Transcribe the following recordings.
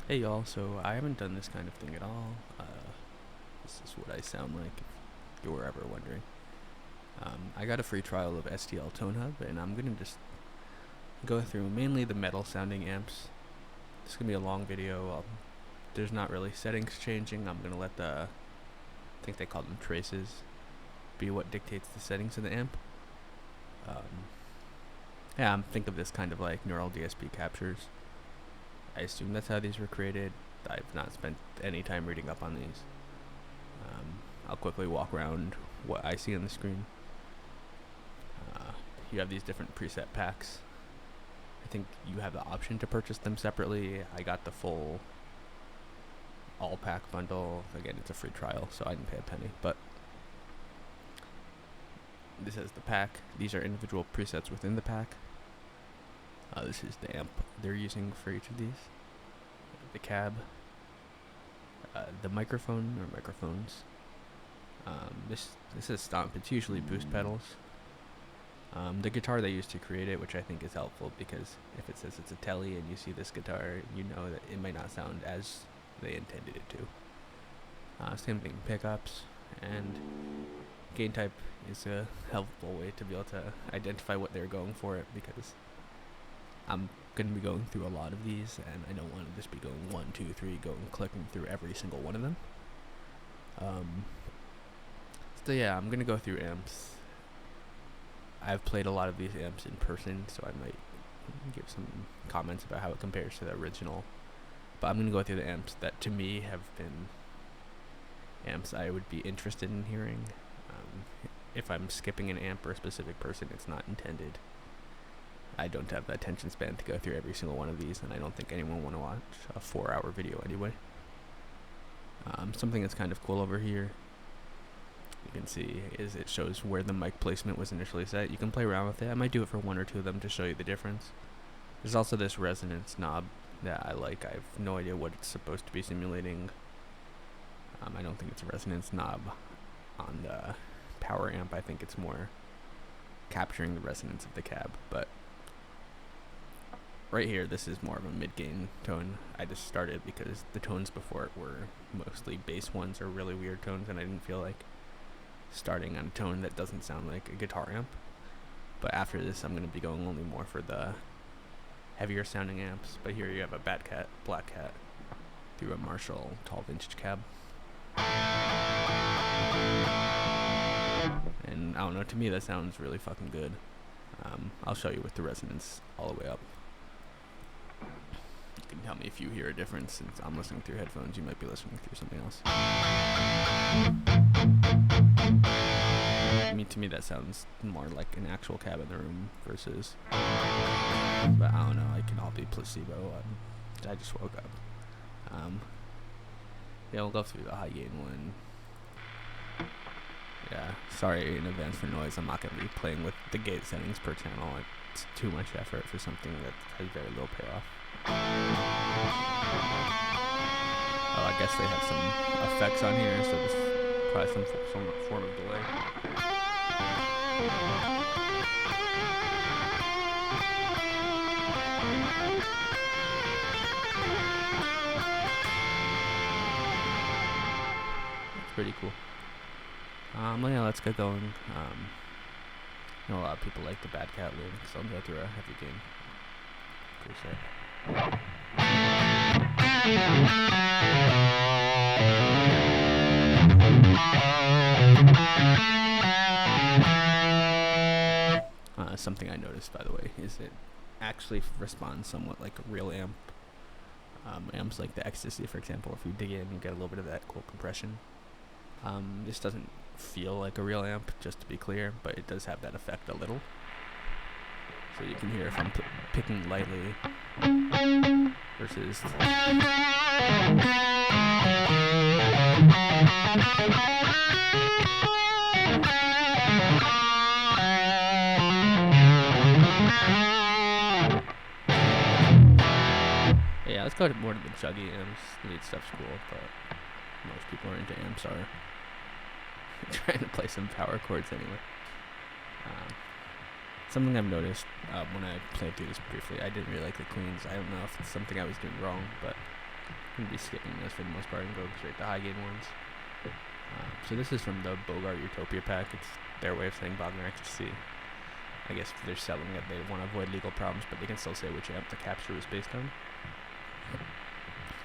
Hey y'all, so I haven't done this kind of thing at all. This is what I sound like if you were ever wondering. I got a free trial of STL Tonehub, and I'm gonna just go through mainly the metal sounding amps. This is gonna be a long video. There's not really settings changing. I'm gonna let I think they call them traces, be what dictates the settings of the amp. Yeah, think of this kind of like neural DSP captures. I assume that's how these were created. I've not spent any time reading up on these. I'll quickly walk around what I see on the screen. You have these different preset packs. I think you have the option to purchase them separately. I got the full all pack bundle. Again, it's a free trial, so I didn't pay a penny. But this is the pack. These are individual presets within the pack. This is the amp they're using for each of these. The cab. The microphone or microphones. This is stomp. It's usually boost pedals. The guitar they used to create it, which I think is helpful because if it says it's a Tele and you see this guitar, you know that it might not sound as they intended it to. Same thing, pickups, and gain type is a helpful way to be able to identify what they're going for it, because I'm going to be going through a lot of these, and I don't want to just be going 1, 2, 3, clicking through every single one of them. So yeah, I'm going to go through amps. I've played a lot of these amps in person, so I might give some comments about how it compares to the original. But I'm going to go through the amps that to me have been amps I would be interested in hearing. If I'm skipping an amp or a specific person, it's not intended. I don't have the attention span to go through every single one of these, and I don't think anyone want to watch a 4-hour video anyway. Something that's kind of cool over here, you can see, is it shows where the mic placement was initially set. You can play around with it. I might do it for 1 or 2 of them to show you the difference. There's also this resonance knob that I like. I have no idea what it's supposed to be simulating. I don't think it's a resonance knob on the power amp. I think it's more capturing the resonance of the cab. But right here, this is more of a mid-gain tone. I just started because the tones before it were mostly bass ones or really weird tones, and I didn't feel like starting on a tone that doesn't sound like a guitar amp. But after this, I'm going to be going only more for the heavier sounding amps. But here you have a Black Cat through a Marshall 12-inch cab. And I don't know, to me that sounds really fucking good. I'll show you with the resonance all the way up. You can tell me if you hear a difference. Since I'm listening through headphones, you might be listening through something else. To me that sounds more like an actual cab in the room versus, but I don't know, it can all be placebo. I just woke up. Yeah, we'll go through the high gain one. Yeah, sorry in advance for noise. I'm not going to be playing with the gate settings per channel. It's too much effort for something that has very little payoff. Oh, I guess they have some effects on here, so there's probably some form of delay. That's pretty cool. Yeah, let's get going. I know a lot of people like the Bad Cat loop, so I'll go through a heavy gain preset. Something I noticed, by the way, is it actually responds somewhat like a real amp. Amps like the Ecstasy, for example, if you dig in, you get a little bit of that cool compression. This doesn't feel like a real amp, just to be clear, but it does have that effect a little. So you can hear if I'm picking lightly versus... Yeah, let's go to more to the chuggy amps. Lead stuff's cool, but most people are into amps are trying to play some power chords anyway. Something I've noticed when I played through this briefly, I didn't really like the cleans. I don't know if it's something I was doing wrong, but I'm going to be skipping those for the most part and go straight to high gain ones. So this is from the Bogart Utopia pack. It's their way of saying Wagner Ecstasy. I guess they're selling it. They want to avoid legal problems, but they can still say which amp the capture was based on.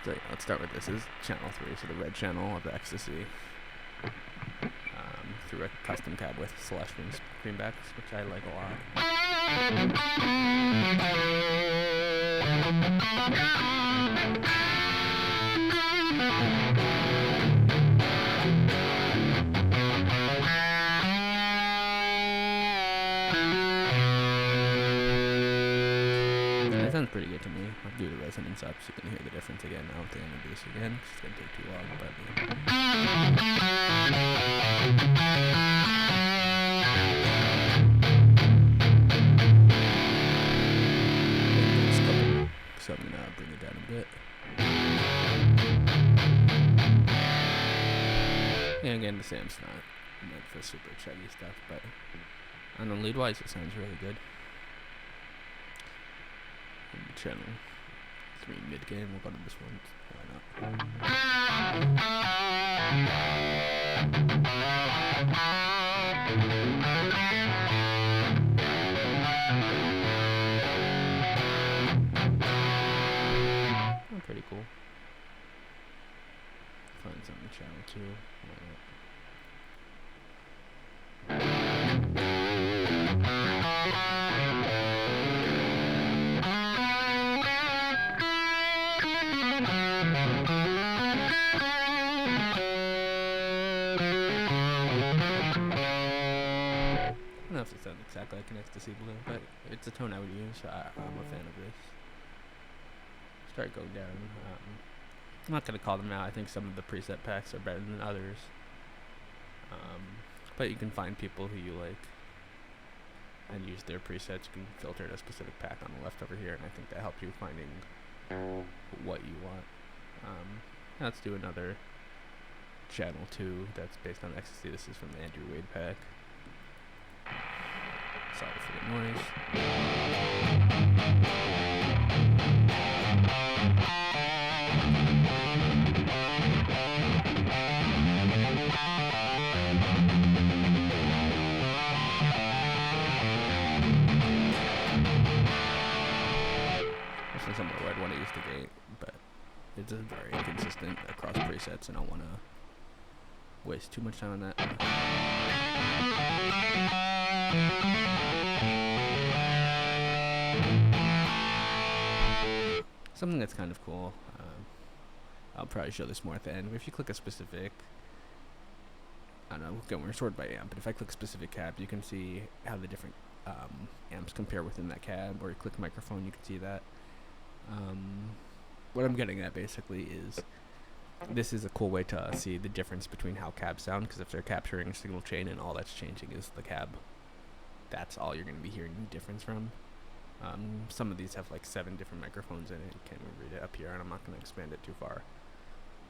So yeah, let's start with this. This is channel 3, so the red channel of the Ecstasy. Through a custom cab with Celestian greenbacks, which I like a lot. That sounds pretty good to me. I'll do the resonance up so you can hear the difference again. I don't think I'm going to do this again because it's going to take too long, but so I'm going to bring it down a bit. And again, the Sam's not meant for super chuggy stuff, but on the lead wise, it sounds really good. And channel 3 mid gain, we'll go to this one. Why not? Oh, pretty cool. Find something channel 2. Why not? I don't know if it sounds exactly like an Ecstasy Blue, but it's a tone I would use, so I'm a fan of this. Start going down. I'm not going to call them out. I think some of the preset packs are better than others. But you can find people who you like and use their presets. You can filter a specific pack on the left over here, and I think that helps you finding what you want. Let's do another channel 2 that's based on Ecstasy. This is from the Andrew Wade pack. Sorry for the noise. This is somewhere where I'd want to use the gate, but it's very inconsistent across presets, and I don't want to waste too much time on that. Something that's kind of cool, I'll probably show this more at the end, but if you click a specific, I don't know, again, we're sorted by amp, but if I click specific cab, you can see how the different amps compare within that cab, or you click microphone, you can see that. What I'm getting at basically is this is a cool way to see the difference between how cabs sound, because if they're capturing a signal chain and all that's changing is the cab, that's all you're going to be hearing the difference from. Some of these have like 7 different microphones in it. You can't even read it up here, and I'm not going to expand it too far.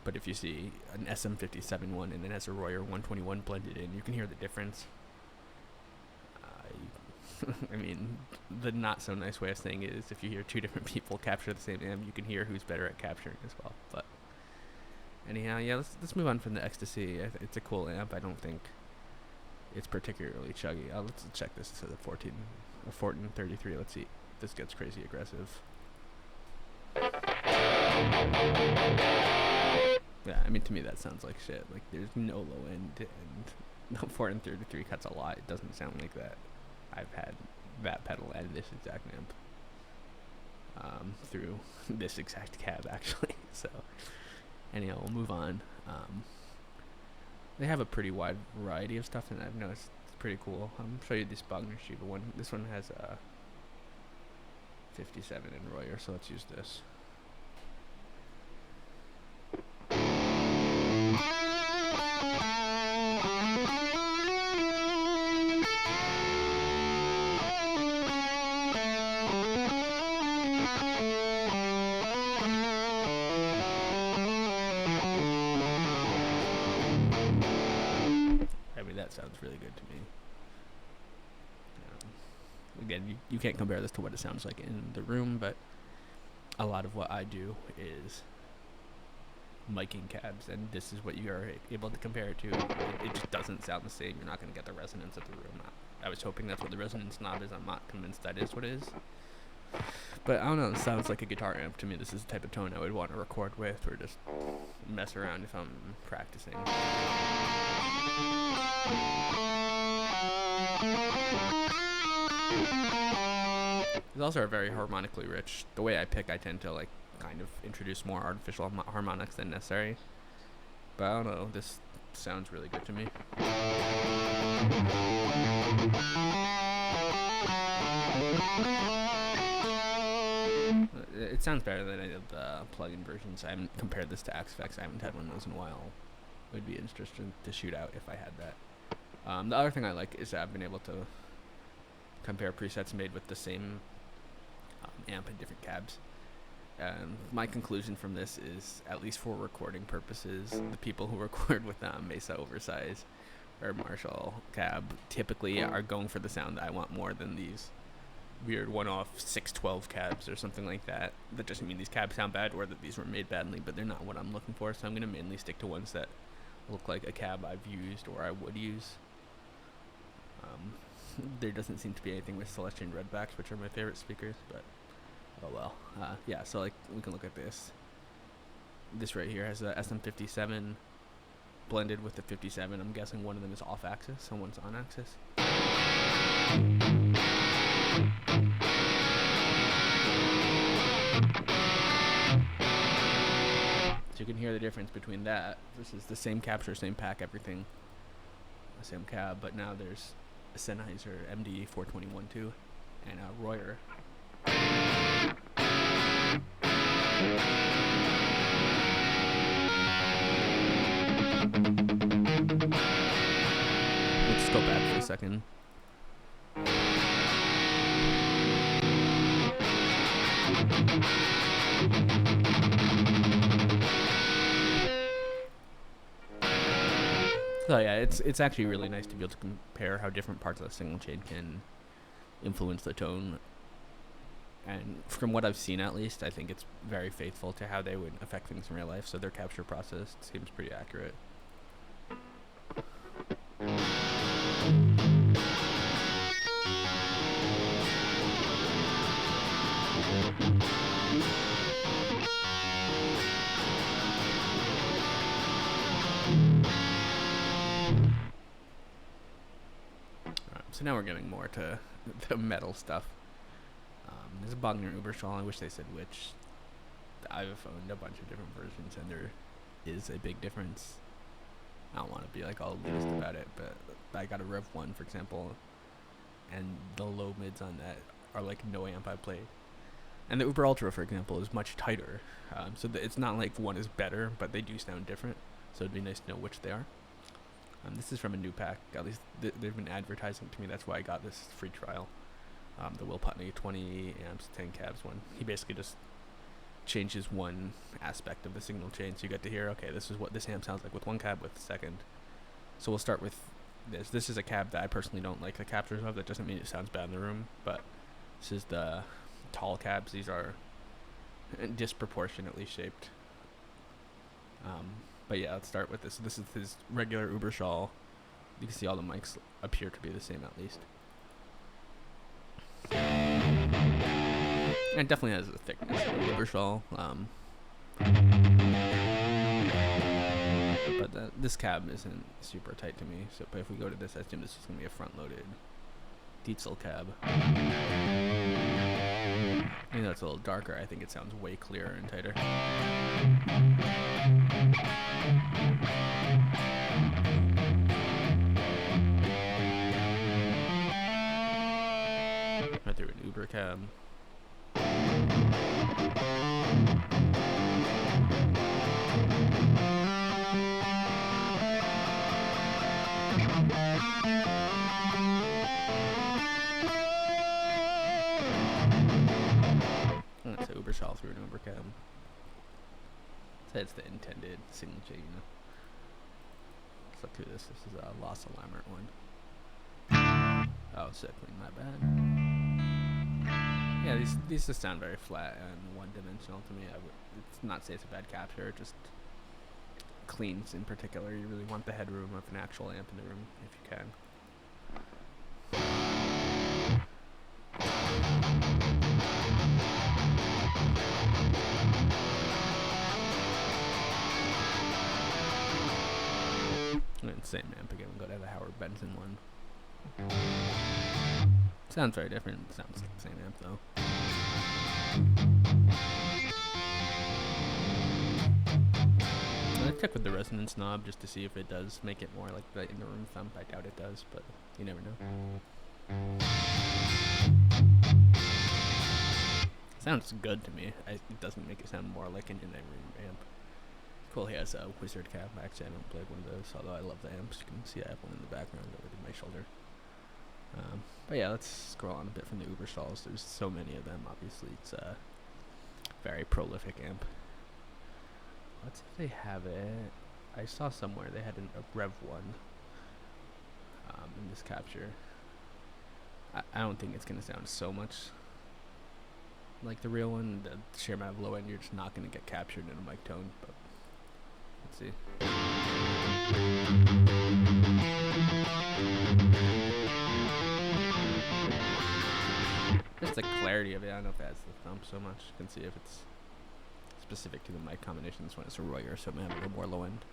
But if you see an SM57 one and then has a Royer 121 blended in, you can hear the difference. I mean, the not so nice way of saying it is if you hear 2 different people capture the same amp, you can hear who's better at capturing as well. But anyhow, yeah, let's move on from the Ecstasy. It's a cool amp. I don't think it's particularly chuggy. Let's check this. This is a Fortin 33. Let's see if this gets crazy aggressive. Yeah, I mean, to me that sounds like shit. Like, there's no low end, and the Fortin 33 cuts a lot. It doesn't sound like that. I've had that pedal and this exact amp through this exact cab, actually. So anyhow, we'll move on. They have a pretty wide variety of stuff, and I've noticed it's pretty cool. I'll show you this Bogner Shiva one. This one has a 57 in Royer, so let's use this. That sounds really good to me. Again, you can't compare this to what it sounds like in the room, but a lot of what I do is miking cabs, and this is what you are able to compare it to. It just doesn't sound the same. You're not going to get the resonance of the room. I was hoping that's what the resonance knob is. I'm not convinced that is what it is. But I don't know, it sounds like a guitar amp to me. This is the type of tone I would want to record with or just mess around if I'm practicing. These also are very harmonically rich. The way I pick, I tend to like kind of introduce more artificial harmonics than necessary. But I don't know, this sounds really good to me. It sounds better than any of the plug-in versions. I haven't compared this to Axe Effects. I haven't had one of those in a while. It would be interesting to shoot out if I had that. The other thing I like is that I've been able to compare presets made with the same amp in different cabs. My conclusion from this is, at least for recording purposes, the people who record with Mesa Oversize or Marshall cab typically are going for the sound that I want more than these weird one-off 612 cabs or something like that. That doesn't mean these cabs sound bad or that these were made badly, but they're not what I'm looking for, so I'm going to mainly stick to ones that look like a cab I've used or I would use. There doesn't seem to be anything with Celestian Redbacks, which are my favorite speakers, but oh well. Yeah, so like we can look at this. This right here has a SM57 blended with the 57. I'm guessing one of them is off axis and one's on axis. So you can hear the difference between that versus the same capture, same pack, everything, same cab, but now there's a Sennheiser MD 421 too, and a Royer. Let's go back for a second. So yeah, it's actually really nice to be able to compare how different parts of the signal chain can influence the tone. And from what I've seen, at least, I think it's very faithful to how they would affect things in real life. So their capture process seems pretty accurate. So now we're getting more to the metal stuff. There's a Bogner Uberschall. I wish they said which. I've owned a bunch of different versions, and there is a big difference. I don't want to be like all elitist about it, but I got a Rev 1, for example, and the low mids on that are like no amp I played. And the Uber Ultra, for example, is much tighter. So it's not like one is better, but they do sound different. So it'd be nice to know which they are. This is from a new pack. At least they've been advertising to me. That's why I got this free trial. The Will Putney 20 amps, 10 cabs one. He basically just changes one aspect of the signal chain, so you get to hear, okay, this is what this amp sounds like with one cab, with the second. So we'll start with this. This is a cab that I personally don't like the captures of. That doesn't mean it sounds bad in the room, but this is the tall cabs. These are disproportionately shaped. But yeah, let's start with this. This is his regular Uberschall. You can see all the mics appear to be the same, at least. And it definitely has a thickness of Uberschall. But this cab isn't super tight to me. So, but if we go to this, I assume this is going to be a front-loaded Kiesel cab. Even though it's a little darker, I think it sounds way clearer and tighter. Right through an Uber cab. That's an Uberschall through an Uber cab. So it's the intended signature, you know. Let's look through this. This is a Lost Alignment one. Oh, sickling, my bad. Yeah, these just sound very flat and one-dimensional to me. It's not say it's a bad capture, just cleans in particular. You really want the headroom of an actual amp in the room if you can. And same amp again. We'll go to the Howard Benson one. Sounds very different. Sounds like the same amp though. I've checked with the resonance knob just to see if it does make it more like the in the room thump. I doubt it does, but you never know. Sounds good to me. It doesn't make it sound more like an in the room amp. Cool, he has a Wizard cab. Actually, I don't play one of those, although I love the amps. You can see I have one in the background over my shoulder. But yeah, let's scroll on a bit from the Uber stalls. There's so many of them. Obviously, it's a very prolific amp. Let's see if they have it. I saw somewhere they had a Rev 1 in this capture. I don't think it's going to sound so much like the real one. The sheer amount of low end, you're just not going to get captured in a mic tone. But let's see. Just the clarity of it. I don't know if it has the thump so much. You can see if it's specific to the mic combination. This one is a Royer, so it may have a little more low end.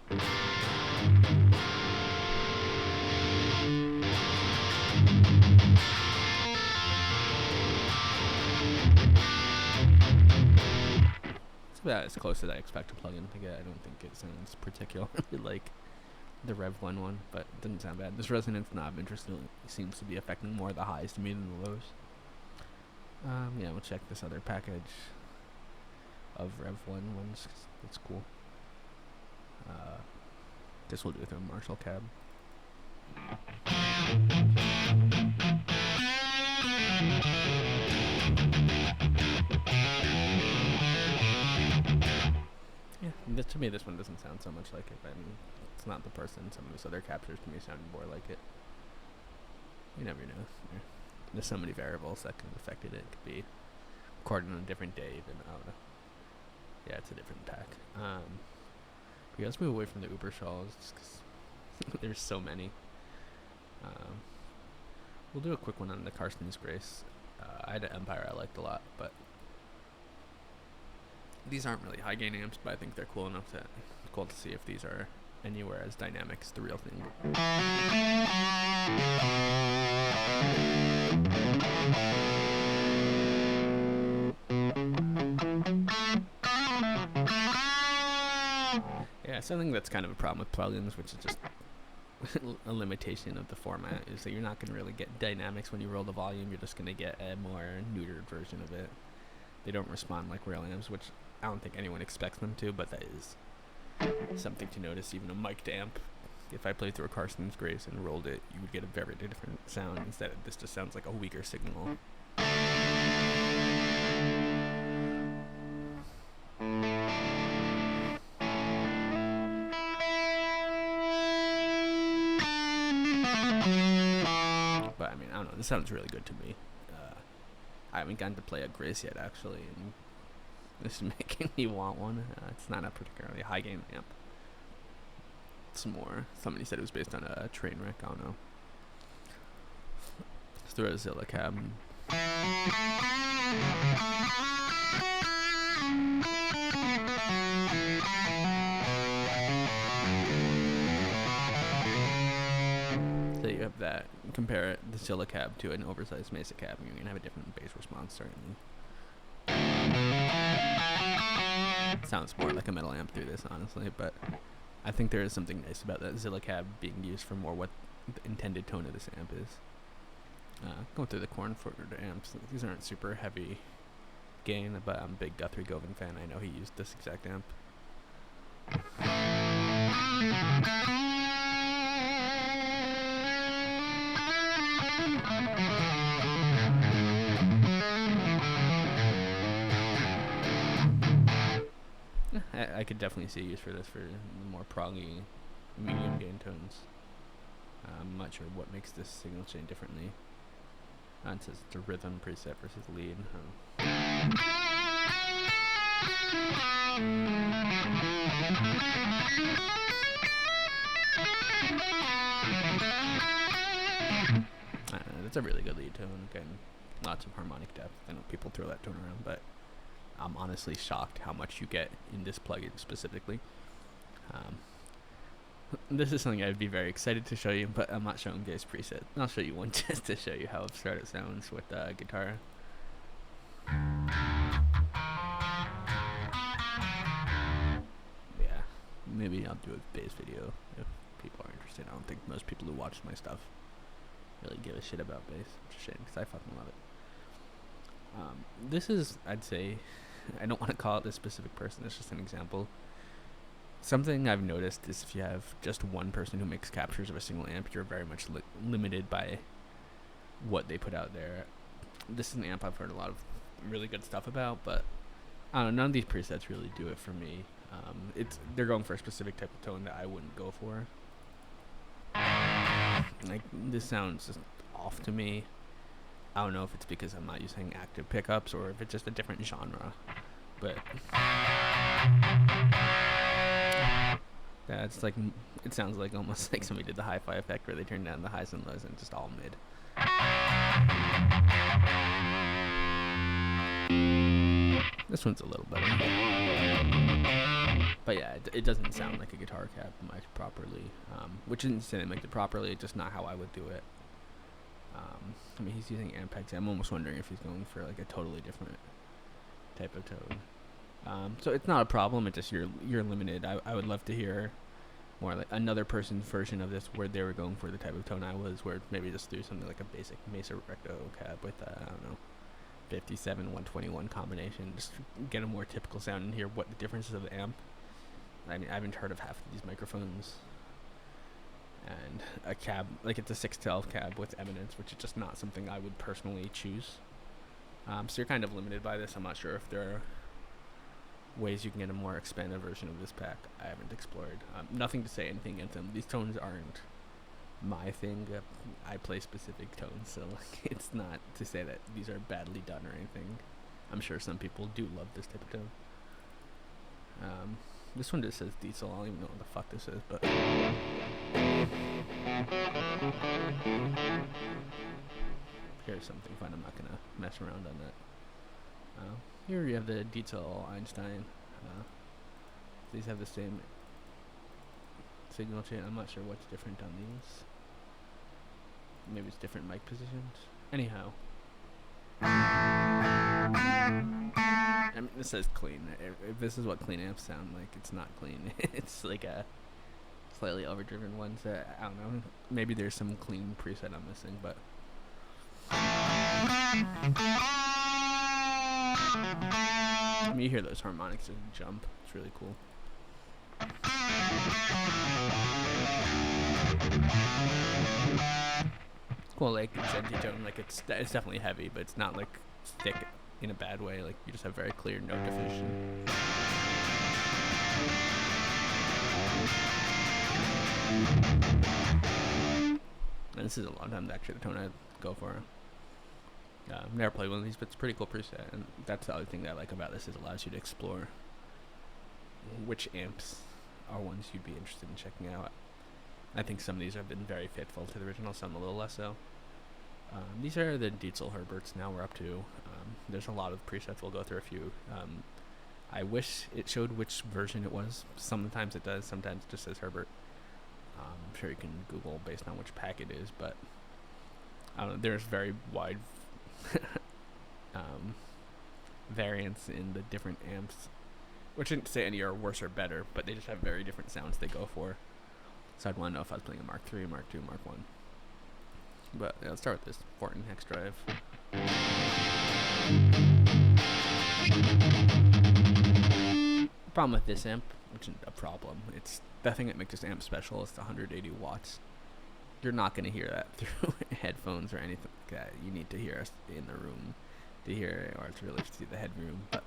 It's about as close as I expect a plugin to get. I don't think it sounds particularly like the Rev 1 one, but it doesn't sound bad. This resonance knob, interestingly, seems to be affecting more the highs to me than the lows. Yeah, we'll check this other package of Rev 1 ones. That's cool. Guess we'll do it through a Marshall cab. Yeah, to me this one doesn't sound so much like it. I mean, it's not the person. Some of his other captures to me sound more like it. You never know. There's so many variables that could have affected it. It could be recorded on a different day even. I don't know. Yeah, it's a different pack. But let's move away from the Uber stalls just because there's so many. We'll do a quick one on the Carson's Grace. I had an Empire I liked a lot, but these aren't really high gain amps, but I think they're cool enough to cool to see if these are anywhere as dynamic as the real thing. Yeah, something that's kind of a problem with plugins, which is just a limitation of the format, is that you're not going to really get dynamics when you roll the volume. You're just going to get a more neutered version of it. They don't respond like real amps, which I don't think anyone expects them to, but that is something to notice. Even a mic'd amp, if I played through a Carson's Grace and rolled it, you would get a very different sound. Instead, this just sounds like a weaker signal. But I mean, I don't know. This sounds really good to me. I haven't gotten to play a Grace yet, actually, and this is making me want one. It's not a particularly high gain amp. It's more. Somebody said it was based on a train wreck. I don't know. Let's throw a Zilla cab. So you have that. Compare the Zilla cab to an oversized Mesa cab, and you're going to have a different bass response, certainly. Sounds more like a metal amp through this, honestly, but I think there is something nice about that Zilla cab being used for more what the intended tone of this amp is. Going through the Cornford amps, these aren't super heavy gain, but I'm a big Guthrie Govan fan. I know he used this exact amp. I could definitely see a use for this for more proggy, medium gain tones. I'm not sure what makes this signal chain differently. It says the rhythm preset versus lead. a really good lead tone. Again, lots of harmonic depth. I know people throw that tone around, but I'm honestly shocked how much you get in this plugin specifically. This is something I'd be very excited to show you, but I'm not showing guys preset. I'll show you one just to show you how absurd it sounds with guitar. Yeah, maybe I'll do a bass video if people are interested. I don't think most people who watch my stuff really give a shit about bass, which is a shame because I fucking love it. This is, I'd say, I don't want to call it this specific person, it's just an example. Something I've noticed is if you have just one person who makes captures of a single amp, you're very much limited by what they put out there. This is an amp I've heard a lot of really good stuff about, but I don't know, none of these presets really do it for me. They're going for a specific type of tone that I wouldn't go for. Like, this sounds just off to me. I don't know if it's because I'm not using active pickups or if it's just a different genre, but that's like, it sounds like almost like somebody did the hi-fi effect where they turned down the highs and lows and just all mid. This one's a little better, but yeah, it doesn't sound like a guitar cab mic'd properly, which isn't saying they mic'd it properly, just not how I would do it. I mean, he's using Ampex. I'm almost wondering if he's going for like a totally different type of tone. So it's not a problem. It's just you're limited. I would love to hear more like another person's version of this where they were going for the type of tone I was, where maybe just through something like a basic Mesa Recto cab with I don't know, 57 121 combination. Just get a more typical sound and hear what the differences of the amp. I mean, I haven't heard of half of these microphones. And a cab, like it's a 612 cab with Eminence, which is just not something I would personally choose. So you're kind of limited by this. I'm not sure if there are ways you can get a more expanded version of this pack. I haven't explored. Nothing to say anything against them. These tones aren't my thing. I play specific tones, so like, it's not to say that these are badly done or anything. I'm sure some people do love this type of tone. This one just says Diesel. I don't even know what the fuck this is, but here's something fun. I'm not gonna mess around on that. Here you have the Diesel Einstein. These have the same signal chain. I'm not sure what's different on these. Maybe it's different mic positions. Anyhow. I mean, this says clean. If this is what clean amps sound like, it's not clean. It's like a slightly overdriven one, so I don't know. Maybe there's some clean preset I'm missing, but I mean, you hear those harmonics just jump. It's really cool. Cool, like it's anti-tone, like it's definitely heavy, but it's not like thick in a bad way. Like you just have very clear note definition. And this is a long time to actually the tone I'd go for. Never played one of these, but it's a pretty cool preset, and that's the other thing that I like about this, is it allows you to explore which amps are ones you'd be interested in checking out. I think some of these have been very faithful to the original, some a little less so. These are the Diesel Herberts now we're up to. There's a lot of presets, we'll go through a few. I wish it showed which version it was. Sometimes it does, sometimes it just says Herbert. I'm sure you can Google based on which pack it is, but I don't know, there's very wide variance in the different amps, which isn't to say any are worse or better, but they just have very different sounds they go for. So I'd want to know if I was playing a Mark III, Mark II, Mark 1. But yeah, let's start with this Fortin Hex Drive. The problem with this amp, which isn't a problem, it's the thing that makes this amp special, is the 180 watts. You're not going to hear that through headphones or anything like that. You need to hear us in the room to hear it, or to really see the headroom. But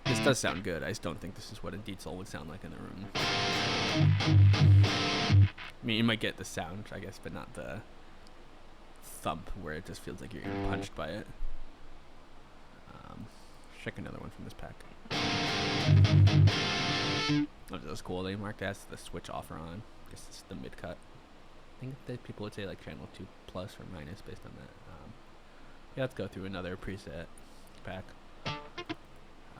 this does sound good. I just don't think this is what a Diesel would sound like in the room. I mean, you might get the sound, I guess, but not the thump where it just feels like you're getting punched by it. Check another one from this pack. Oh, that was cool. They marked as the switch off or on. I guess it's the mid cut. think that people would say like channel 2 plus or minus based on that. Yeah, let's go through another preset pack.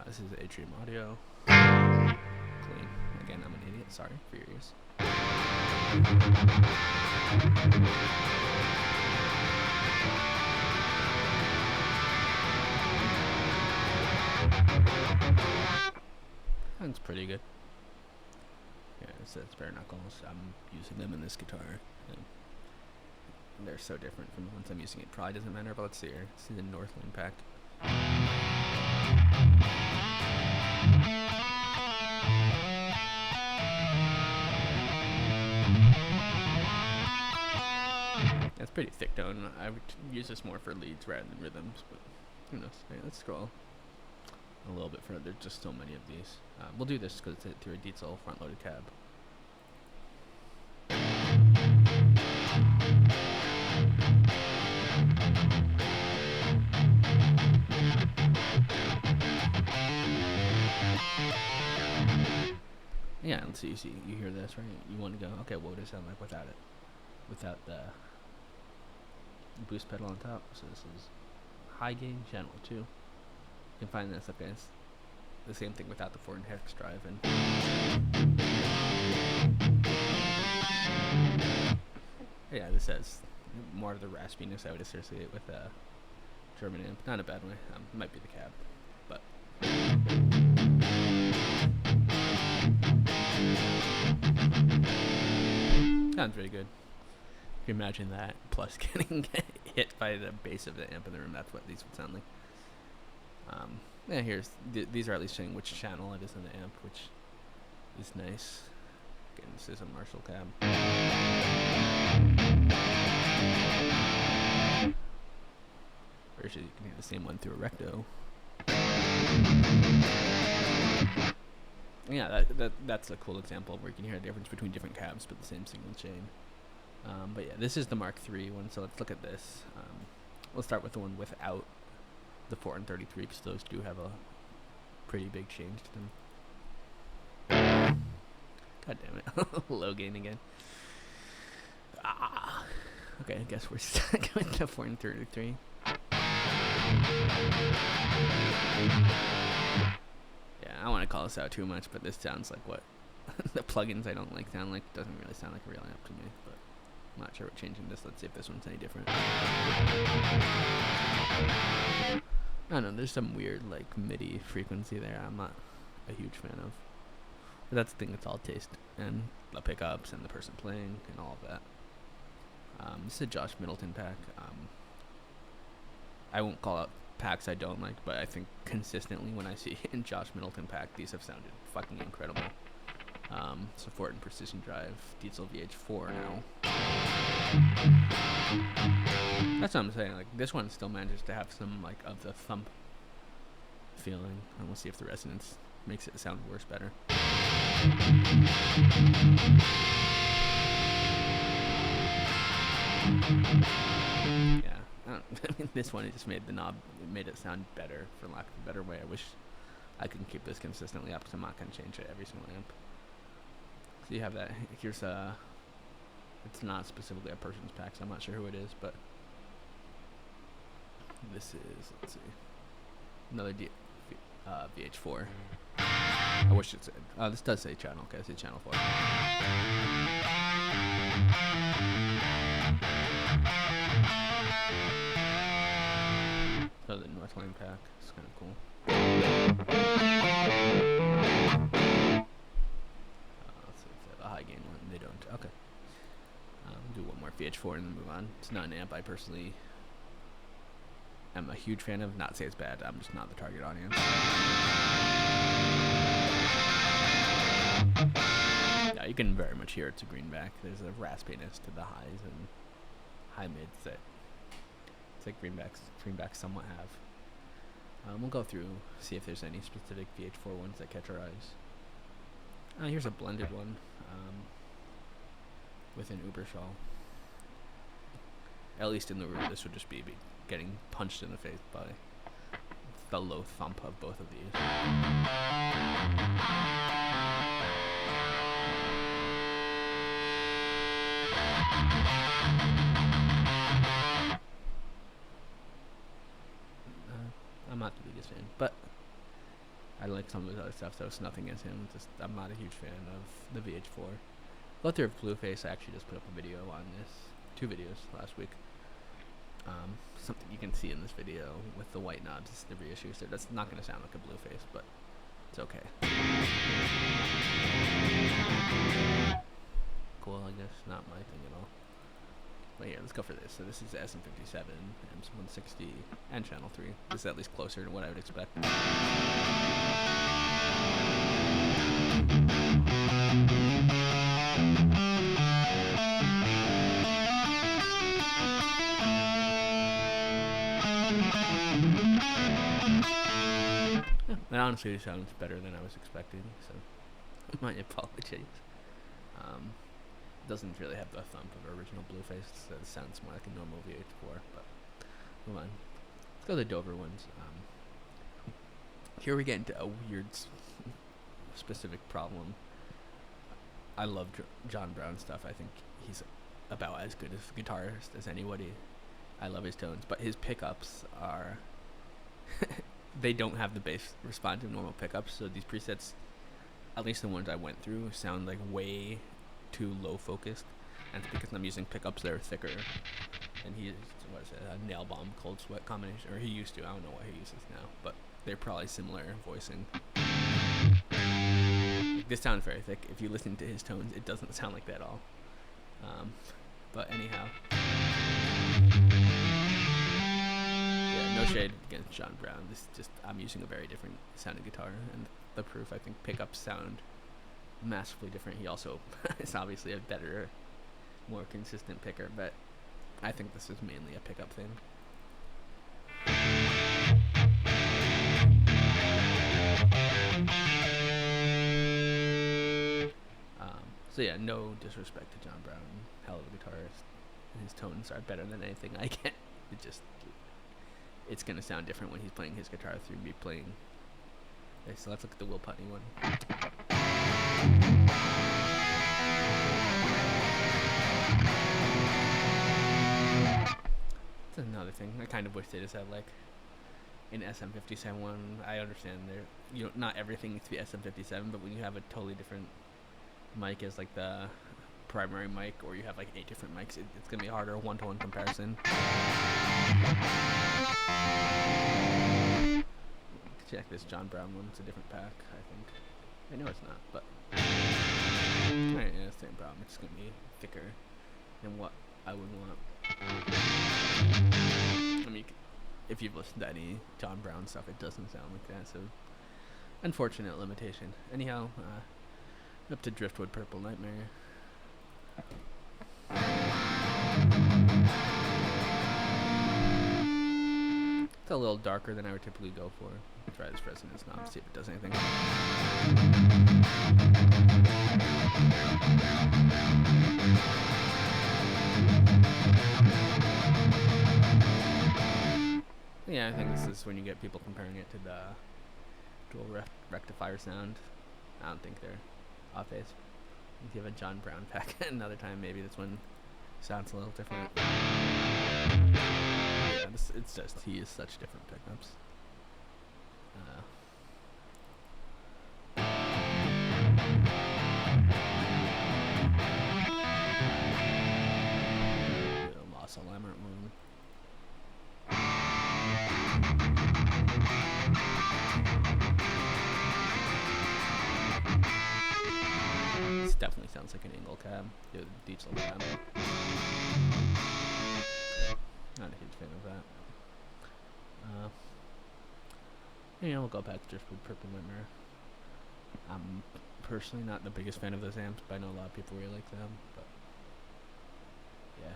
This is Atrium Audio. Clean. Again, I'm an idiot. Sorry for your ears. Sounds pretty good. Yeah, it says bare knuckles. I'm using them in this guitar. And they're so different from the ones I'm using. It probably doesn't matter, but let's see here. This is the Northland pack. That's pretty thick tone. I would use this more for leads rather than rhythms, but who knows. Right, let's scroll a little bit further. There's just so many of these. We'll do this because it's through a Kiesel front-loaded cab. Yeah, let's see. You hear this, right? You want to go, okay, what would it sound like without it? Without the boost pedal on top. So this is high gain, channel 2. You can find this, okay, it's the same thing without the 4 hex drive. And yeah, this has more of the raspiness I would associate with a German amp. Not in a bad way. Might be the cab, but sounds very good. You can imagine that plus getting hit by the base of the amp in the room. That's what these would sound like. Yeah, here's these are at least showing which channel it is in the amp, which is nice. Again, this is a Marshall cab. Or actually, you can hear the same one through a Recto. Yeah, that's a cool example where you can hear the difference between different cabs, but the same signal chain. But yeah, this is the Mark III one, so let's look at this. We'll start with the one without the 4 and 33, because those do have a pretty big change to them. God damn it. Low gain again. Okay, I guess we're stuck with the 4 and 33. Yeah, I don't want to call this out too much, but this sounds like what the plugins I don't like sound like. Doesn't really sound like a real amp to me, but I'm not sure what changing this. Let's see if this one's any different. I don't know, there's some weird like MIDI frequency there I'm not a huge fan of. But that's the thing, it's all taste and the pickups and the person playing and all of that. This is a Josh Middleton pack. I won't call out packs I don't like, but I think consistently when I see in Josh Middleton pack, these have sounded fucking incredible. Support and precision drive, Kiesel VH4 now. That's what I'm saying, like this one still manages to have some like of the thump feeling. And we'll see if the resonance makes it sound worse, better. Yeah, I mean, this one, it just made the knob, it made it sound better, for lack of a better way. I wish I could keep this consistently up, because I'm not going to change it every single amp. So you have that. Here's it's not specifically a person's pack, so I'm not sure who it is, but this is, let's see, another VH4. I wish it said, this does say channel, okay, I say channel 4. So the Northland pack is kind of cool. Let's see if they have a high gain one. They don't. Okay. Do one more VH4 and then move on. It's not an amp I personally am a huge fan of. Not say it's bad. I'm just not the target audience. Yeah, you can very much hear it's a greenback. There's a raspiness to the highs and high mids that it's like greenbacks somewhat have. We'll go through, see if there's any specific VH4 ones that catch our eyes. Here's a blended one with an Ubershaw. At least in the room, this would just be getting punched in the face by the low thump of both of these. I'm not the biggest fan, but I like some of his other stuff, so it's nothing against him. Just I'm not a huge fan of the VH4. Luther of Blueface, I actually just put up a video on this, 2 videos last week. Something you can see in this video with the white knobs is the reissue, so that's not going to sound like a Blueface, but it's okay. Cool, I guess, not my thing at all. But here, let's go for this. So this is the SM57, M160, and Channel 3. This is at least closer to what I would expect. Yeah, that honestly sounds better than I was expecting, so my apologies. Doesn't really have the thump of original Blueface, so it sounds more like a normal VH4, but move on. Let's go to the Dover ones. Here we get into a weird specific problem. I love John Brown stuff. I think he's about as good a guitarist as anybody. I love his tones, but his pickups are they don't have the bass respond to normal pickups, so these presets, at least the ones I went through, sound like way too low focused, and it's because I'm using pickups that are thicker, and he used, what is it, a nail bomb cold sweat combination, or he used to, I don't know what he uses now, but they're probably similar voicing. This sounds very thick. If you listen to his tones, it doesn't sound like that at all. But anyhow, yeah, no shade against John Brown. This just, I'm using a very different sounding guitar, and the proof, I think pickups sound massively different. He also is obviously a better, more consistent picker, but I think this is mainly a pickup thing. So yeah, no disrespect to John Brown, hell of a guitarist, and his tones are better than anything I get. It's gonna sound different when he's playing his guitar through me playing. Okay, so let's look at the Will Putney one. That's another thing. I kind of wish they just had like an SM57 one. I understand not everything needs to be SM57, but when you have a totally different mic as like the primary mic, or you have like 8 different mics, it's gonna be harder, one-to-one comparison. Check this John Brown one. It's a different pack, I think. I know it's not, but alright, yeah, same problem. It's gonna be thicker than what I would want. I mean, if you've listened to any John Brown stuff, it doesn't sound like that, so unfortunate limitation. Anyhow, up to Driftwood Purple Nightmare. It's a little darker than I would typically go for. Try this resonance knob, see if it does anything. Yeah, I think this is when you get people comparing it to the dual rectifier sound. I don't think they're off base. If you have a John Brown pack another time, maybe this one sounds a little different. Yeah, it's just, he has such different pickups. Lost Alignment one. This definitely sounds like an angle cab. Yeah, diesel cab. Not a huge fan of that. Yeah, we'll go back to Driftwood Purple Nightmare. I'm personally not the biggest fan of those amps, but I know a lot of people really like them. But yeah,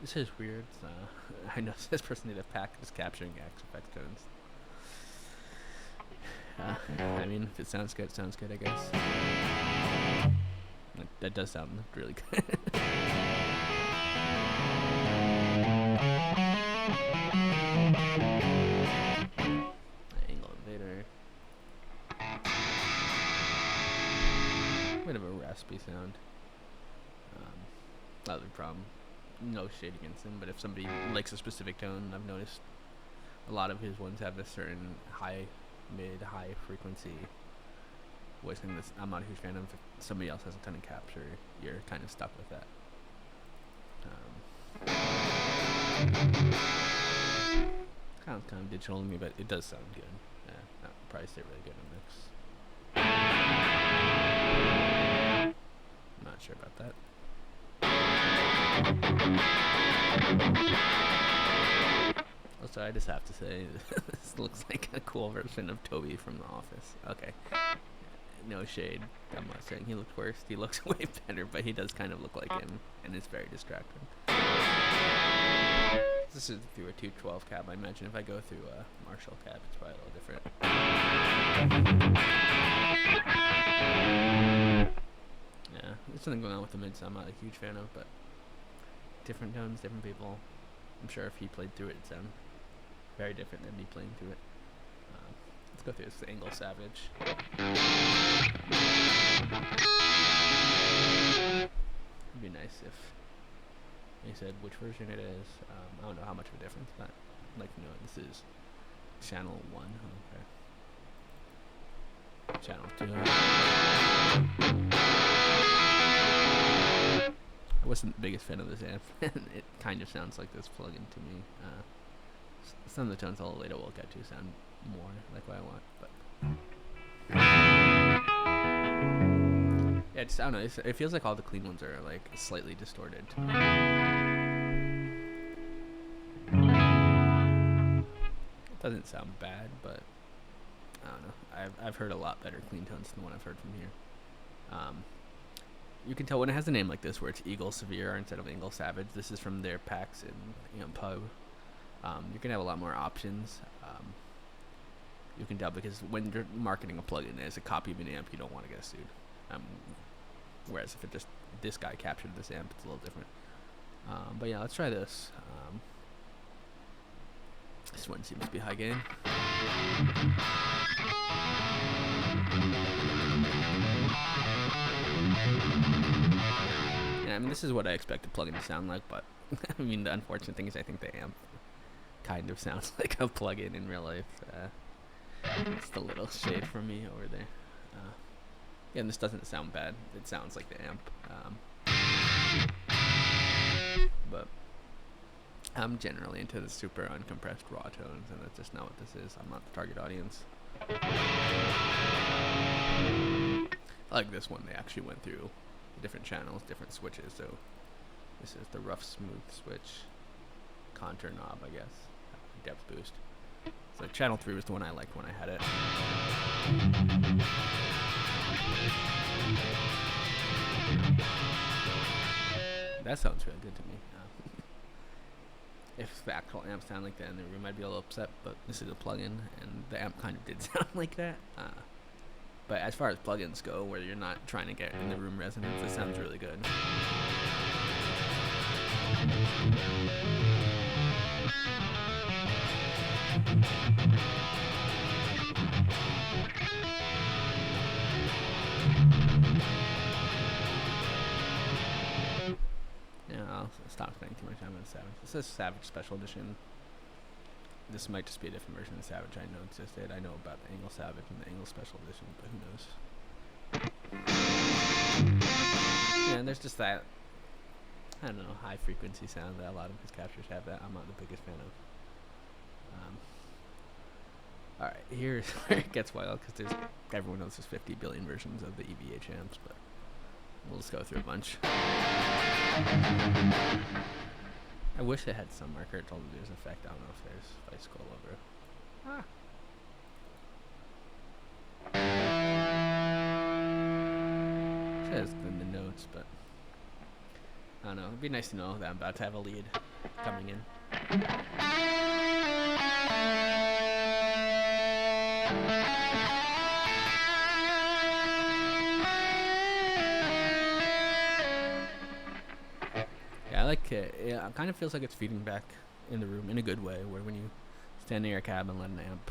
this is weird. I know this person need a pack just capturing effect tones. I mean, if it sounds good, it sounds good, I guess. That does sound really good. Angle Invader. Bit of a raspy sound. other problem. No shade against him, but if somebody likes a specific tone, I've noticed a lot of his ones have a certain high, mid, high frequency voice thing that I'm not a huge fan of. If somebody else has a ton of capture, you're kind of stuck with that. Sounds kind of digital to me, but it does sound good. Yeah, that would probably stay really good in a mix. I'm not sure about that. Also, I just have to say, this looks like a cool version of Toby from The Office. Okay. No shade. I'm not saying he looked worse. He looks way better, but he does kind of look like him, and it's very distracting. This is through a 212 cab. I imagine if I go through a Marshall cab, it's probably a little different. Yeah, there's something going on with the mids I'm not a huge fan of, but different tones, different people. I'm sure if he played through it, it'd sound very different than me playing through it. Let's go through this Angle Savage. It'd be nice if he said which version it is. I don't know how much of a difference, but I'd like to know this is channel 1. Okay. Channel 2. I wasn't the biggest fan of this amp. It kind of sounds like this plugin to me. Some of the tones a little later we'll get to sound more like what I want, but yeah, just, I don't know. It feels like all the clean ones are like slightly distorted. It doesn't sound bad, but I don't know. I've heard a lot better clean tones than what I've heard from here. You can tell when it has a name like this, where it's Eagle Severe instead of Angle Savage. This is from their packs and pub. You can have a lot more options. You can tell because when you're marketing a plugin as a copy of an amp, you don't want to get sued. Whereas if it just this guy captured this amp, it's a little different. But yeah, let's try this. This one seems to be high gain. Yeah, I mean, this is what I expect the plugin to sound like, but I mean, the unfortunate thing is I think the amp kind of sounds like a plugin in real life. It's the little shade from me over there. Yeah, and this doesn't sound bad. It sounds like the amp. But I'm generally into the super uncompressed raw tones, and that's just not what this is. I'm not the target audience. I like this one. They actually went through different channels, different switches. So this is the rough smooth switch, contour knob, I guess, depth boost. So channel 3 was the one I liked when I had it. That sounds really good to me. If the actual amp sounded like that in the room, I'd be a little upset, but this is a plugin, and the amp kind of did sound like that. But as far as plugins go, where you're not trying to get in the room resonance, it sounds really good. Yeah, I'll stop spending too much time on Savage. This is Savage Special Edition. This might just be a different version of Savage I know existed. I know about the Angle Savage and the Angle Special Edition, but who knows? Yeah, and there's just that, I don't know, high frequency sound that a lot of his captures have that I'm not the biggest fan of. Alright, here's where it gets wild, because everyone knows there's 50 billion versions of the EVH amps, but we'll just go through a bunch. I wish they had some marker that told me there's an effect. I don't know if there's. If I scroll over. Says in the notes, but I don't know. It'd be nice to know that I'm about to have a lead coming in. Yeah, I like it. Yeah, it kind of feels like it's feeding back in the room in a good way, where when you stand near a cab and let an amp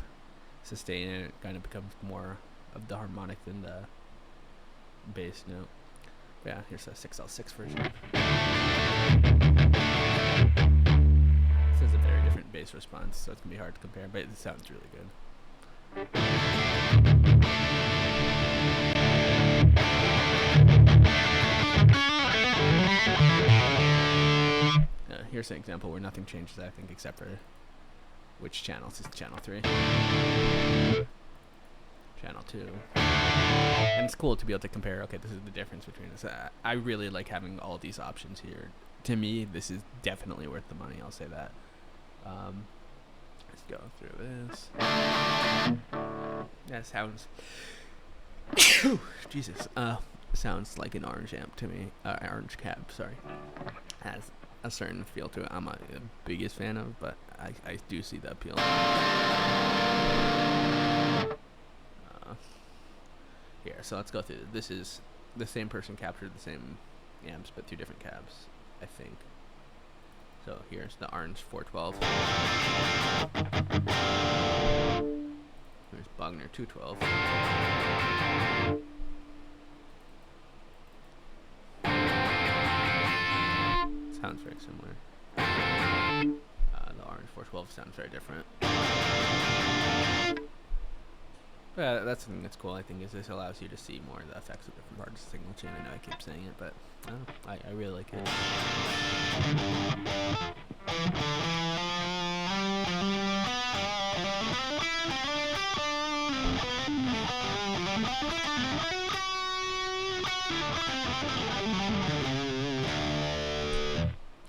sustain it, it kind of becomes more of the harmonic than the bass note. But yeah, here's a 6L6 version. This is a very different bass response, so it's gonna be hard to compare, but it sounds really good. Here's an example where nothing changes, I think, except for which channel. This is channel 3. Channel 2. And it's cool to be able to compare, okay, this is the difference between this. I really like having all these options here. To me, this is definitely worth the money, I'll say that. Let's go through this. That sounds... Jesus. Sounds like an orange amp to me. Orange cab, sorry. Has a certain feel to it I'm not the biggest fan of, but I do see the appeal. Here, so let's go through. This is the same person captured the same amps, but 2 different cabs, I think. So here's the orange 412. Here's Bogner 212. Sounds very similar. The orange 412 sounds very different. But that's something that's cool, I think, is this allows you to see more of the effects of different parts of the signal chain. I know I keep saying it, but I really like it.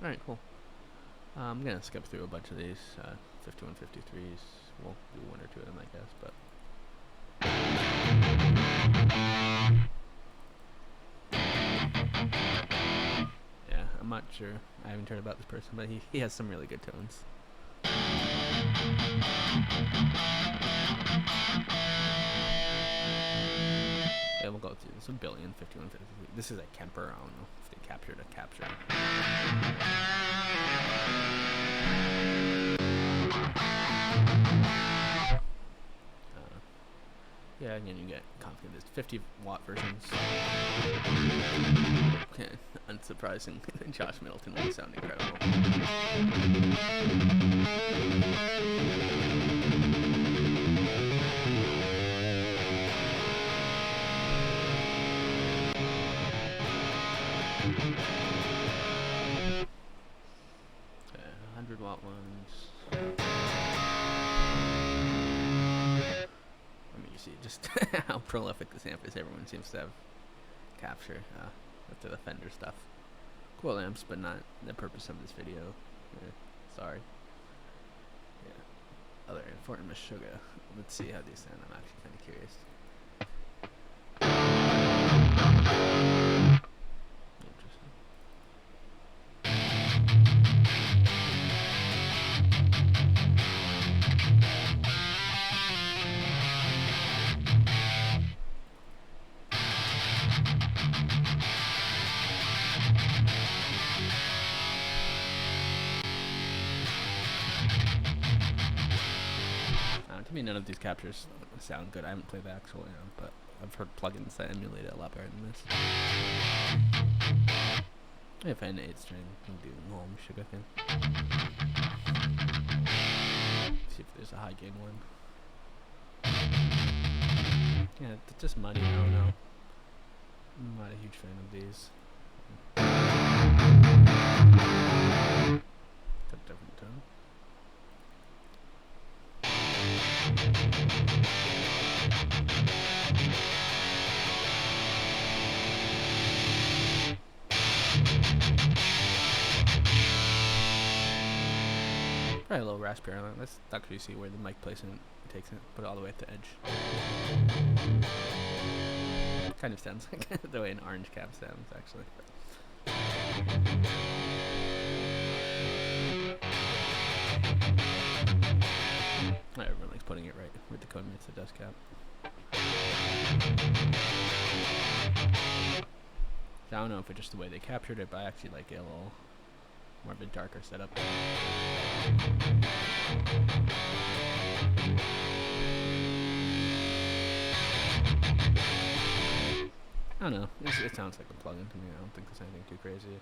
Alright, cool. I'm gonna skip through a bunch of these 5153s. We'll do 1 or 2 of them, I guess, but yeah, I'm not sure. I haven't heard about this person, but he has some really good tones. Yeah, we'll go through this. 1 billion, 5153. This is a Kemper. I don't know if they captured a capture. Yeah, again, you get confident. There's 50-watt versions. Okay, unsurprisingly, Josh Middleton will sound incredible. Okay, 100-watt ones. See just how prolific this amp is. Everyone seems to have capture after the Fender stuff. Cool amps, but not the purpose of this video. Sorry. Yeah. Other important Meshuggah. Let's see how these sound. I'm actually kind of curious. Interesting. To me, none of these captures sound good. I haven't played the actual amp, but I've heard plugins that emulate it a lot better than this. If an 8-string can do the whole Meshuggah thing. See if there's a high gain one. Yeah, it's just muddy. I don't know. I'm not a huge fan of these. It's a different tone. Probably a little raspberry on it. Let's actually see where the mic placement takes it. Put it all the way at the edge. Kind of sounds like the way an orange cap sounds, actually. Everyone likes putting it right where the cone meets the dust cap. So I don't know if it's just the way they captured it, but I actually like it a little more of a darker setup. I don't know. It sounds like a plugin to me. I don't think there's anything too crazy.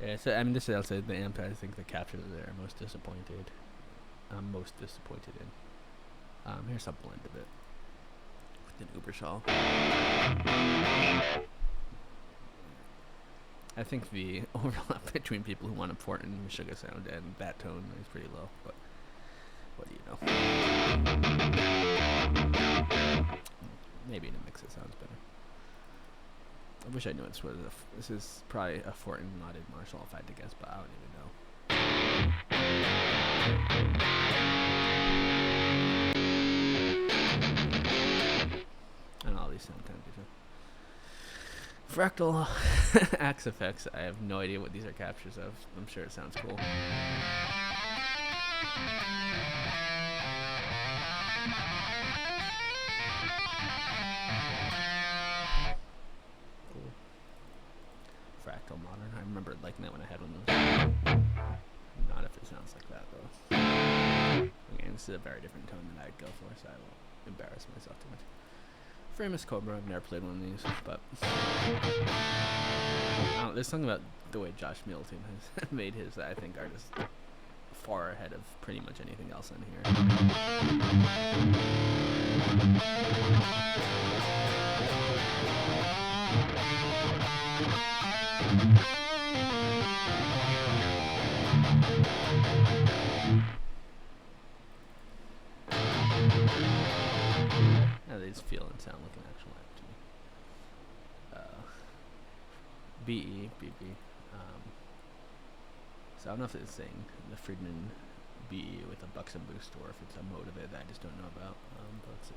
Yeah, so I mean, this is also the amp. I think the captures that I'm most disappointed. I'm most disappointed in. Here's some blend of it with an Ubershaw. I think the overlap between people who want a important Meshuggah sound and that tone is pretty low, but what do you know? Maybe in a mix it sounds better. I wish I knew this was this is probably a Fortin modded Marshall if I had to guess, but I don't even know. And all these sound kind of different. Fractal axe effects. I have no idea what these are captures of. I'm sure it sounds cool. Cool. Fractal modern. I remember liking that when I had one of those. Not if it sounds like that though. Again, this is a very different tone than I'd go for, so I won't embarrass myself too much. Famous Cobra. I've never played one of these, but there's something about the way Josh Middleton has made his that I think are just far ahead of pretty much anything else in here. They just feel and sound like an actual amp to me. BE. So I don't know if it's saying the Friedman BE with a Buxom boost or if it's a mode of it that I just don't know about. But let's see.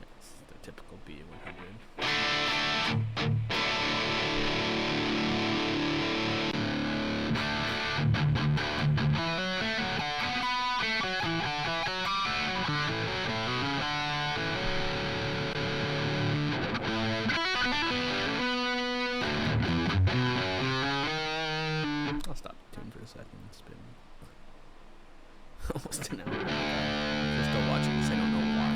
It's the typical BE 100. I'll stop the tune for a second. It's been almost an hour. If you're still watching this, I don't know why.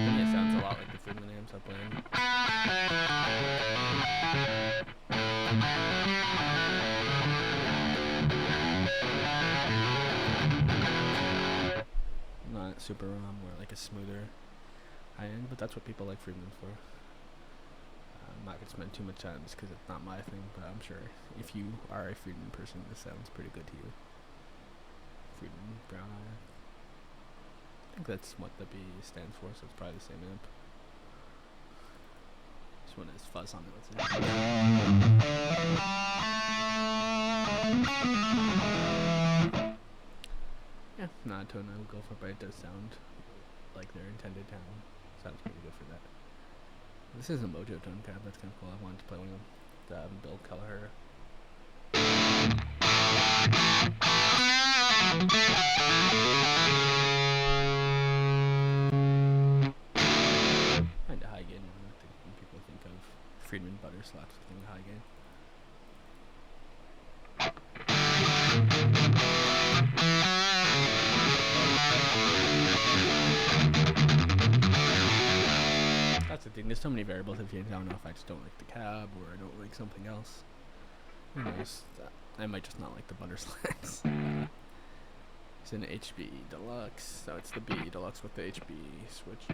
Yeah, it sounds a lot like the Friedman amps I played. Not super more like a smoother high end, but that's what people like Friedman for. I'm not gonna spend too much time just because it's not my thing, but I'm sure if you are a Friedman person, this sounds pretty good to you. Friedman Brown Eye. I think that's what the B stands for, so it's probably the same amp. This one has fuzz on it. Let's see. Yeah, not a tone I would go for, but it does sound like their intended tone. Sounds pretty good for that. This is a Mojo tone tab. That's kind of cool. I wanted to play one of them. Bill Kelleher. Kind of high gain. I think when people think of Friedman butter slaps, I think high gain. That's the thing. There's so many variables to change. I don't know if I just don't like the cab or I don't like something else. Who knows? I might just not like the butter slacks. It's an HB Deluxe, so it's the B Deluxe with the HB switch.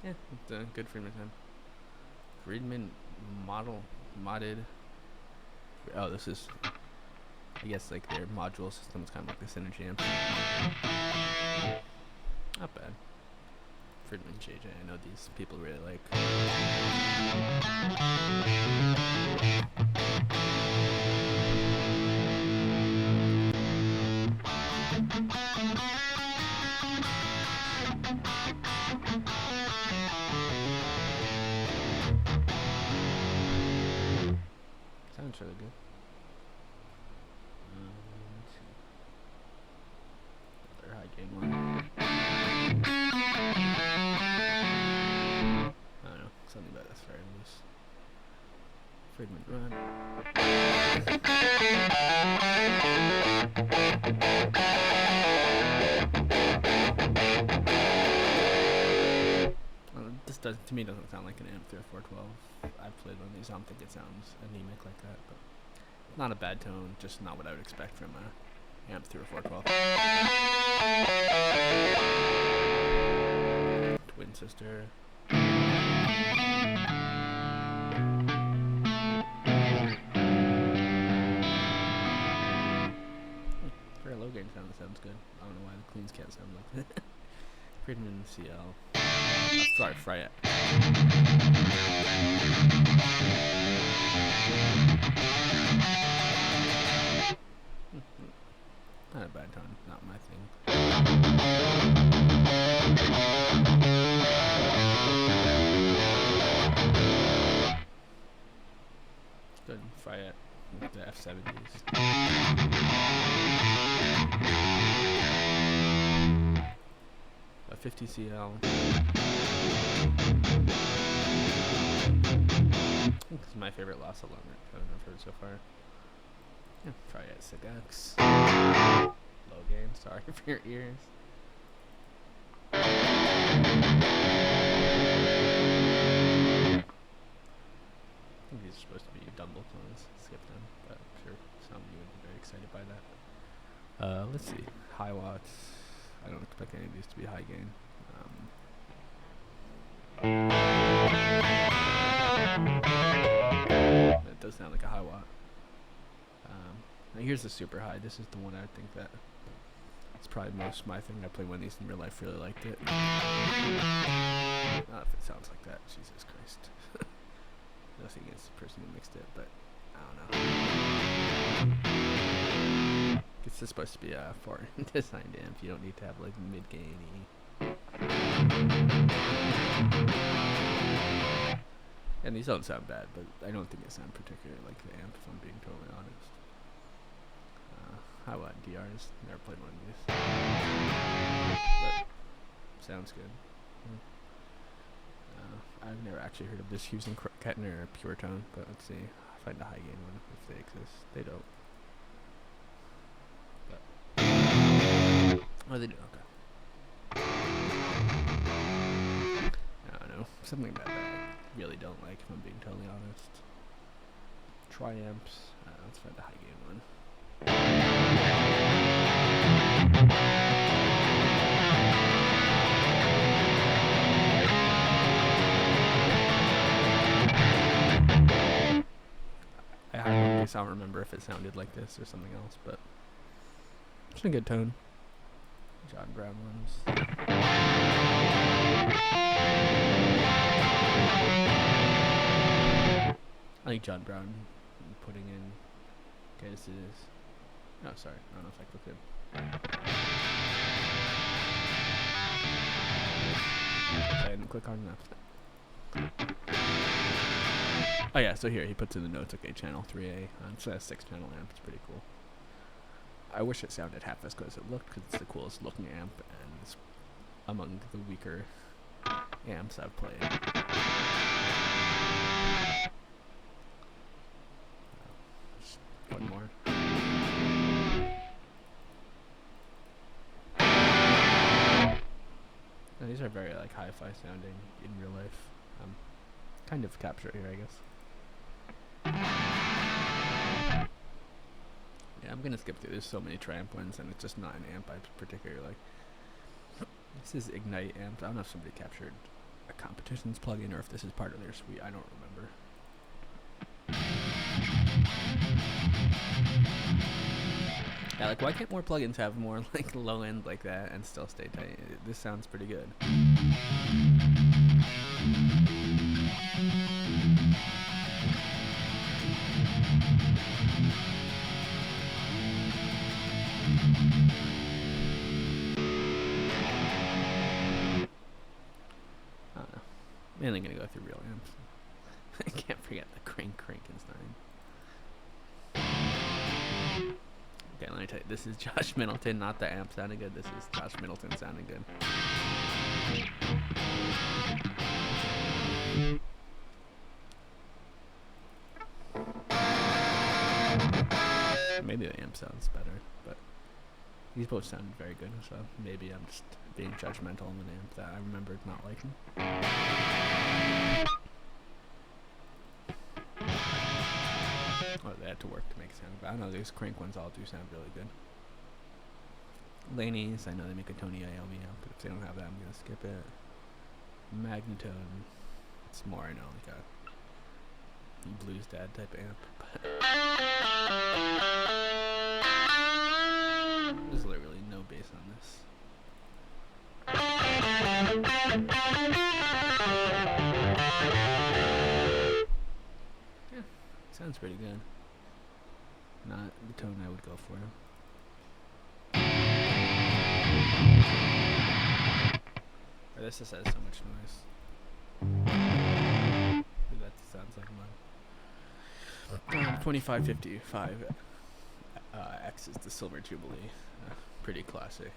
Yeah, it's a good Friedman time. Friedman modded. Oh, this is, I guess, like their module system is kind of like the Synergy amp. Not bad. Friedman JJ, I know these people really like. just does to me doesn't sound like an amp through a 412. I've played one of these. I don't think it sounds anemic like that, but not a bad tone. Just not what I would expect from a amp through a 412. Twin sister. For a low gain sound, that sounds good. I don't know why the cleans can't sound like that. Friedman CL. Sorry, fry it. Not a bad tone, not my thing. Good, fry it with the F70s. A 50 CL. This is my favorite loss along that I've heard so far. Yeah, try it, Sigax. Low gain, sorry for your ears. I think these are supposed to be Dumble tones. Skip them, but I'm sure some of you would be very excited by that. Let's see. High watts. I don't expect any of these to be high gain. It does sound like a high watt. Now here's the super high. This is the one I think that it's probably most my thing. I played one of these in real life, really liked it. Not if it sounds like that. Jesus Christ. Nothing against the person who mixed it, but I don't know. This is supposed to be a foreign designed amp. You don't need to have like mid-gainy. And these don't sound bad, but I don't think they sound particularly like the amp, if I'm being totally honest. High watt DRs, never played one of these. But sounds good. I've never actually heard of this using Kettner or Pure Tone, but let's see. I'll find a high gain one if they exist. They don't. But oh, they do. Okay. I don't know. Something about that I really don't like, if I'm being totally honest. Triamps. Let's find the high gain one. I don't remember if it sounded like this or something else, but it's a good tone. John Brown ones. I think John Brown putting in. Okay, this is. No, sorry. I don't know if I clicked it. I didn't click hard enough. Oh yeah, so here he puts in the notes. Okay, channel 3A. It's a 6-channel amp. It's pretty cool. I wish it sounded half as good as it looked, because it's the coolest looking amp, and it's among the weaker amps I've played. Just one more. Now, these are very like hi-fi sounding in real life. Kind of capture it here, I guess. Yeah, I'm gonna skip through. There's so many Triumph ones, and it's just not an amp I particularly like. This is Ignite amp. I don't know if somebody captured a competitions plugin or if this is part of their suite. I don't remember. Yeah, like why can't more plugins have more like low end like that and still stay tight? This sounds pretty good. I don't know. Mainly gonna go through real amps. I can't forget the Crankenstein. Okay, let me tell you, this is Josh Middleton, not the amp sounding good. This is Josh Middleton sounding good. Maybe the amp sounds better, but These both sound very good, so maybe I'm just being judgmental of an amp that I remembered not liking. Oh, they had to work to make it sound good. I don't know, these crank ones all do sound really good. Laney's, I know they make a Tony Iommi amp, but if they don't have that, I'm going to skip it. Magnetone, it's more, I know, like a blues dad type amp. There's literally no bass on this. Yeah, sounds pretty good. Not the tone I would go for. This just has so much noise. That sounds like mine. 2555 X is the Silver Jubilee. Pretty classic.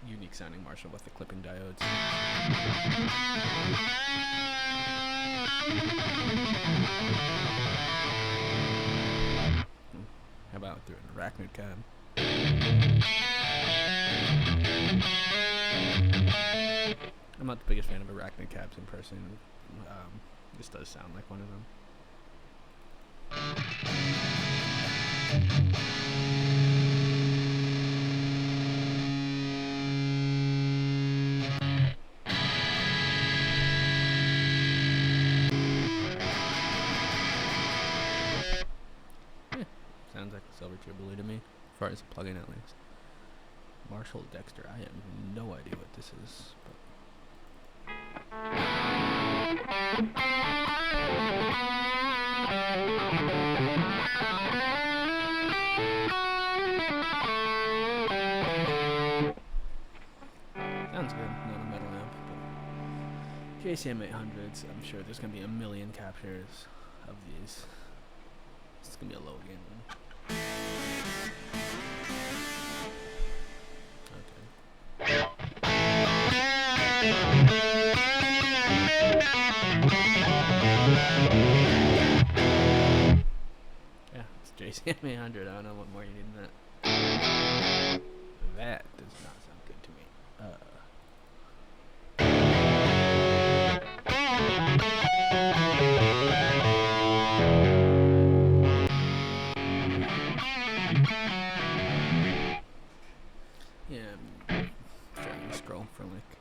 Unique sounding Marshall with the clipping diodes. How about through an arachnid cab? I'm not the biggest fan of arachnid cabs in person. This does sound like one of them. Yeah, sounds like a Silver Jubilee to me, as far as a plugin at least. Marshall Dexter, I have no idea what this is. But sounds good, not a metal amp, but JCM 800s, I'm sure there's going to be a million captures of these. It's going to be a low gain one. Yeah, it's JCM 800. I don't know what more you need than that. That does not sound good to me. Yeah, I'm trying to scroll for like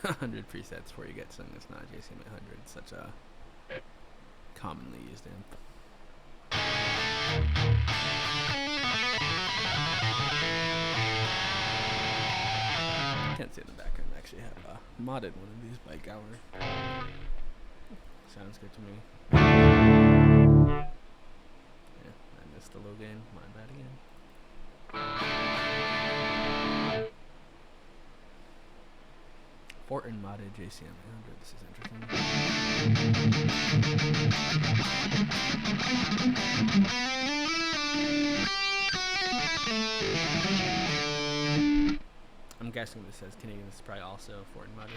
100 presets before you get something that's not JCM 800. It's such a commonly used amp. Can't see in the background. I actually have a modded one of these by Gower. Sounds good to me. Yeah, I missed the low gain. My bad again. Fortin modded JCM 800. This is interesting. I'm guessing this says Canadian. This is probably also Fortin modded.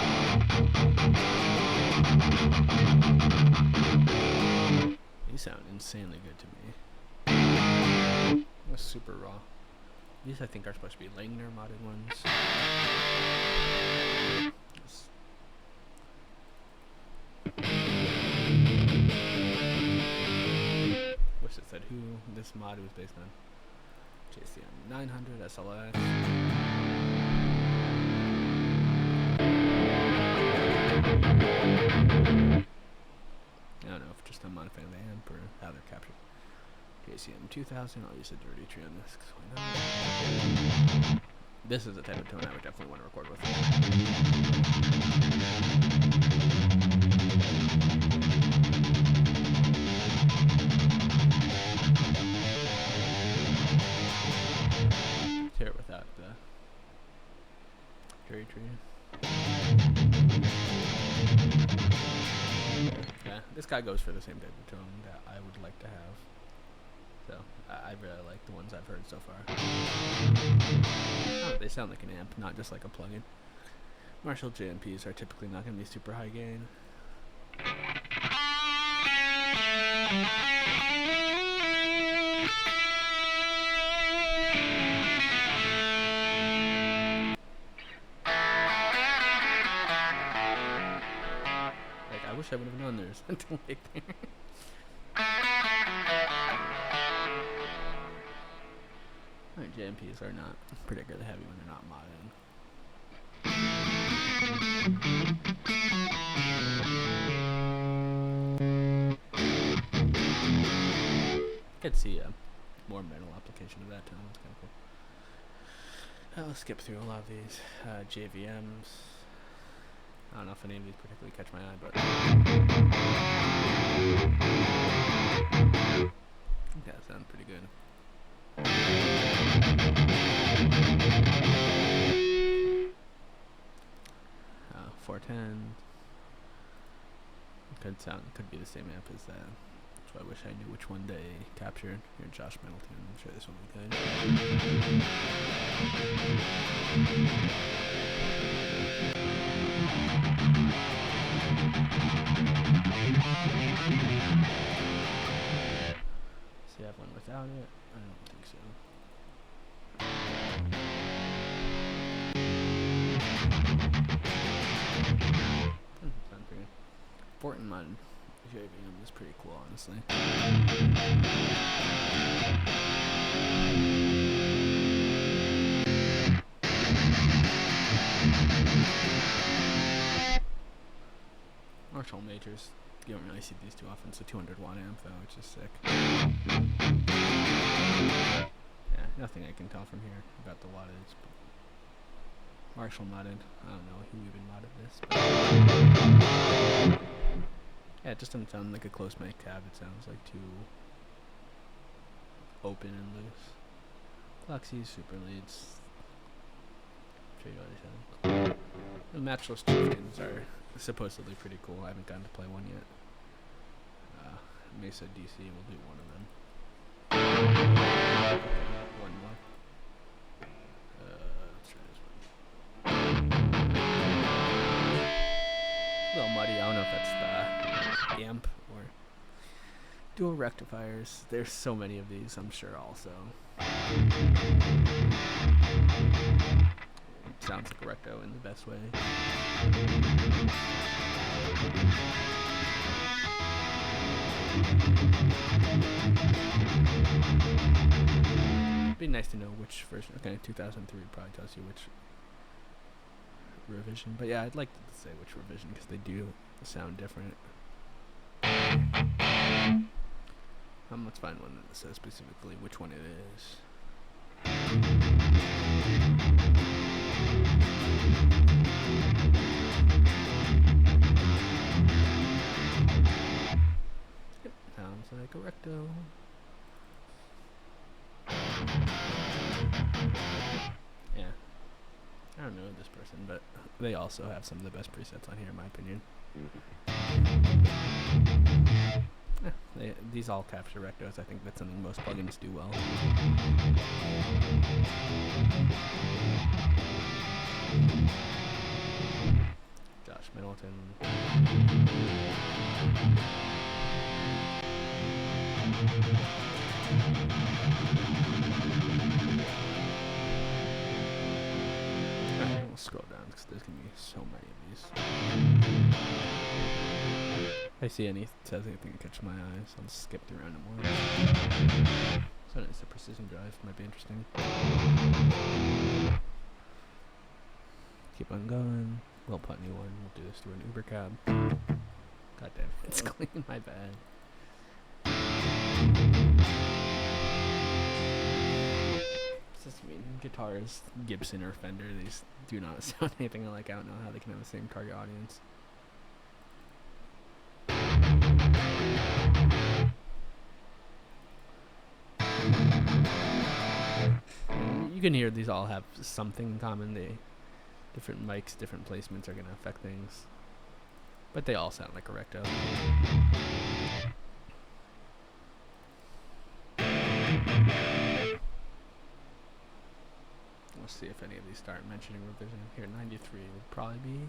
These sound insanely good to me. That's super raw. These I think are supposed to be Langner modded ones. Wish it said who this mod was based on. JCM 900 SLS. I don't know if just I'm not a fan of the amp or how they're captured. JCM 2000, I'll use a dirty tree on this because why not? This is the type of tone I would definitely want to record with. Let's hear it without the dirty tree. Yeah, this guy goes for the same type of tone that I would like to have. So, I really like the ones I've heard so far. Oh, they sound like an amp, not just like a plugin. Marshall JMPs are typically not going to be super high gain. I would have known there's a delay there. Alright, JMPs are not particularly heavy when they're not modded. Could see a more metal application of that too. That's kind of cool. I'll skip through a lot of these. JVMs. I don't know if any of these particularly catch my eye, but that sounds pretty good. 410. Could be the same amp as that. So I wish I knew which one they captured. Here, Josh Middleton. I'm sure this one will be good. See, I have one without it. I don't think so. Sounds pretty good. Fortin mod JVM is pretty cool, honestly. Marshall Majors. You don't really see these too often. It's a 200 watt amp though, which is sick. Yeah, nothing I can tell from here about the wattage. But Marshall modded. I don't know who even modded this. Yeah, it just doesn't sound like a close mic cab. It sounds like too open and loose. Luxy, super leads. Show you what they sound. The matchless chieftains are supposedly pretty cool. I haven't gotten to play one yet. Mesa DC will do one of them. One more. Let's try this one. A little muddy. I don't know if that's the amp or dual rectifiers. There's so many of these, I'm sure also. It sounds like a recto in the best way. It'd be nice to know which version. Okay, 2003 probably tells you which revision. But yeah, I'd like to say which revision because they do sound different. Let's find one that says specifically which one it is. Yep, sounds like a recto. Yeah. I don't know this person, but they also have some of the best presets on here in my opinion. Yeah, these all capture rectos. I think that's something most plugins do well. Josh Middleton. Alright, we'll scroll down because there's going to be so many of these. If I see any that says anything that catches my eyes, I'll skip through random ones. So it's a precision drive, might be interesting. Keep on going. We'll put new one. We'll do this through an Uber cab. God damn, it's clean, my bad. It's just, I mean, guitars, Gibson or Fender, these do not sound anything alike. I don't know how they can have the same target audience. You can hear these all have something in common. They different mics, different placements are going to affect things, but they all sound like a recto. We'll see if any of these start mentioning revision. Here, 93 would probably be.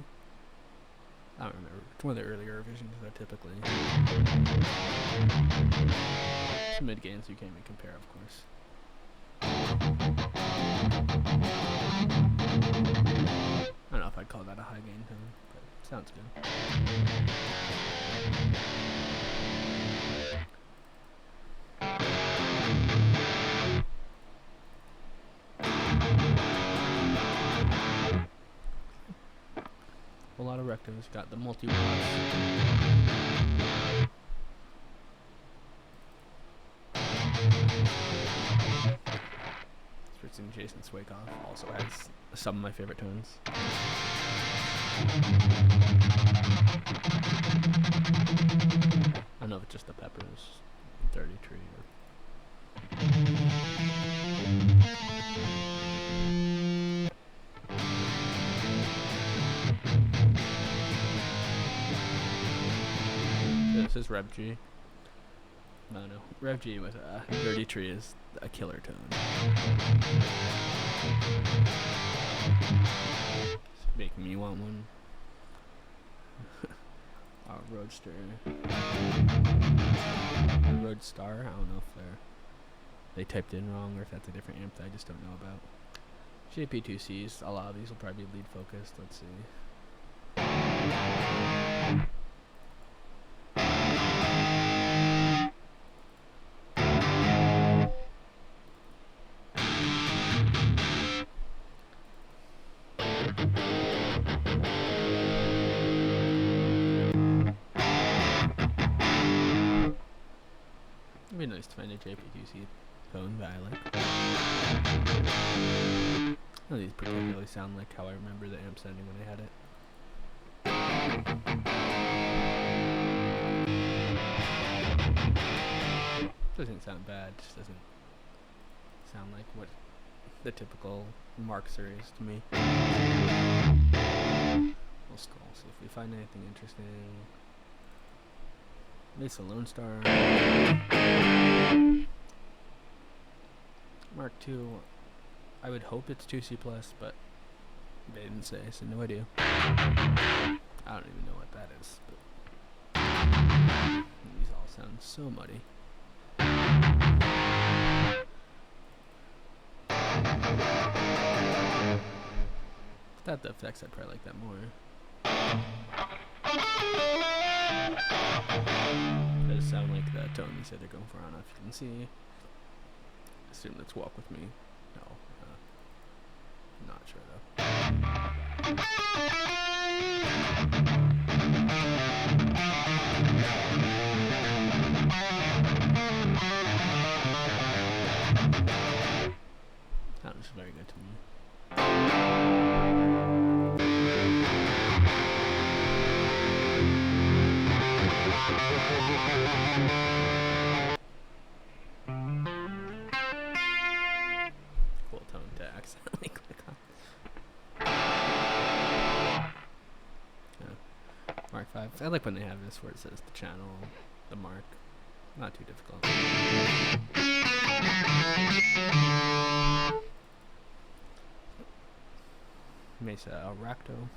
I don't remember. It's one of the earlier revisions though, typically. Some mid gains you can't even compare, of course. I don't know if I'd call that a high gain tone, but it sounds good. lot of rectums. Got the multi-watts. Switching Jason Swakoff also has some of my favorite tones. I don't know if it's just the Peppers, Dirty Tree, or this is Rev G. No, Rev G with Dirty Tree is a killer tone. It's making me want one. Roadster. Roadstar. I don't know if they typed in wrong or if that's a different amp that I just don't know about. JP2Cs. A lot of these will probably be lead focused. Let's see. It'd be nice to find a JP2C tone that I like. None of these particularly sound like how I remember the amp sounding when I had it. Doesn't sound bad, just doesn't sound like what the typical Mark series to me. We'll scroll, see if we find anything interesting. Mesa Lone Star. Mark II. I would hope it's 2C+, but they didn't say, so no idea. I don't even know what that is. But these all sound so muddy. Without the effects, I'd probably like that more. Does sound like the tone you said they're going for. I don't know if you can see. Assume that's Walk With Me. No. Not sure though. Sounds very good to me. Cool tone to accidentally click on. Mark 5. I like when they have this where it says the channel, the mark. Not too difficult. Mesa El Racto.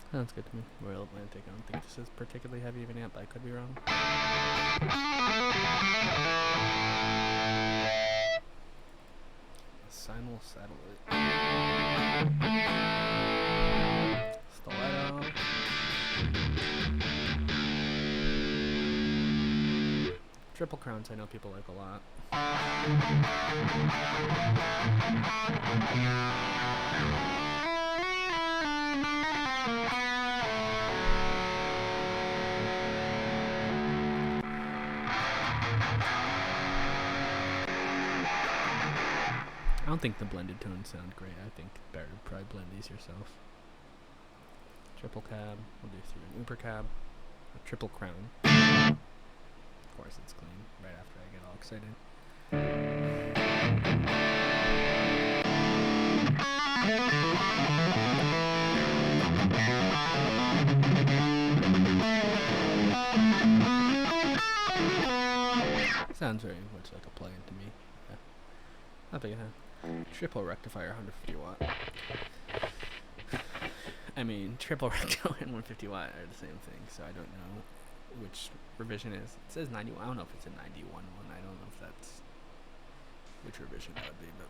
Sounds good to me. Royal Atlantic. I don't think this is particularly heavy of an amp, but I could be wrong. Simul Satellite. Stiletto. Triple Crowns I know people like a lot. I don't think the blended tones sound great. I think better to probably blend these yourself. Triple cab. We'll do through an Uber cab. A triple crown. Of course it's clean. Right after I get all excited. Sounds very much like a plug-in to me. Yeah. Not big enough. Triple rectifier, 150 watt. I mean, triple recto and 150 watt are the same thing, so I don't know which revision is. It says 91. I don't know if it's a 91 one. I don't know if that's which revision that would be, but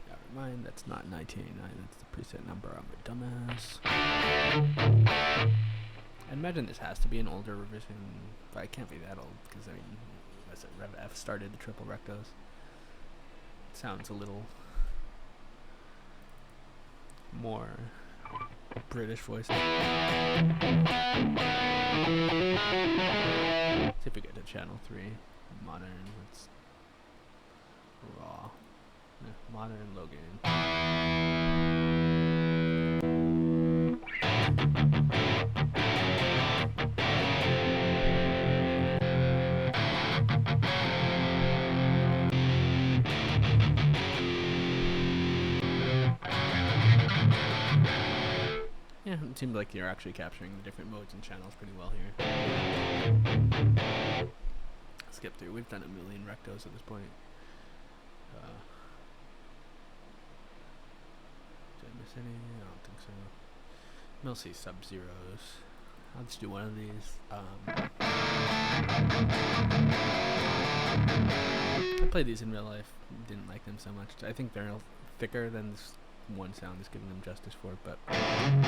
never mind, that's not 1989, that's the preset number. I'm a dumbass. I imagine this has to be an older revision, but it can't be that old, because I mean, as Rev F started the triple rectos. It sounds a little more British voice. See if we get to channel 3. Modern, what's raw? Yeah, modern Logan. Yeah, it seems like you're actually capturing the different modes and channels pretty well here. Skip through. We've done a million rectos at this point. Did I miss any? I don't think so. Mostly sub-zeros. I'll just do one of these. I played these in real life. Didn't like them so much. I think they're thicker than this one sound is giving them justice for, but I'm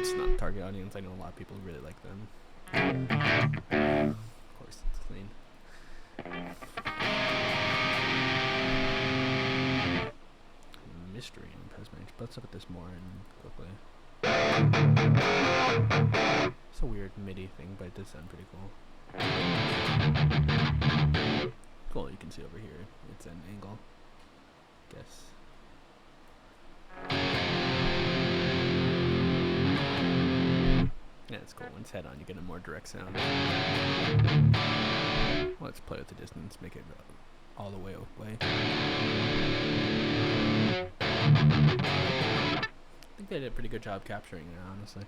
just not the target audience. I know a lot of people really like them. Of course, it's clean. Mystery and Pesmage. Let's look at this more and quickly. It's a weird MIDI thing, but it does sound pretty cool. Cool, you can see over here. It's an angle. Guess. Yeah, it's cool. When it's head on, you get a more direct sound. Let's play with the distance, make it all the way away. I think they did a pretty good job capturing it, honestly.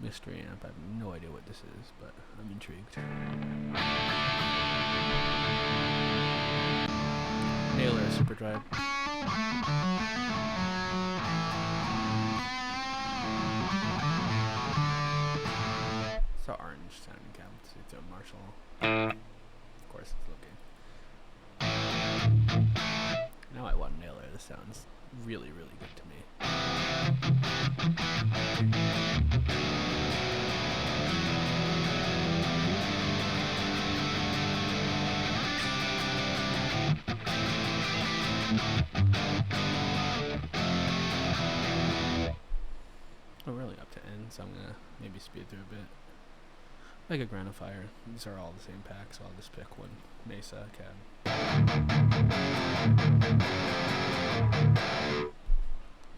Mystery amp, I have no idea what this is, but I'm intrigued. Nailer Super Drive. It's an orange sounding cab. It's a Marshall. Of course, it's looking. Now I want a Nailer. This sounds really, really good to me. We're really up to N, so I'm gonna maybe speed through a bit. Like a Granifier. These are all the same pack, so I'll just pick one Mesa cab.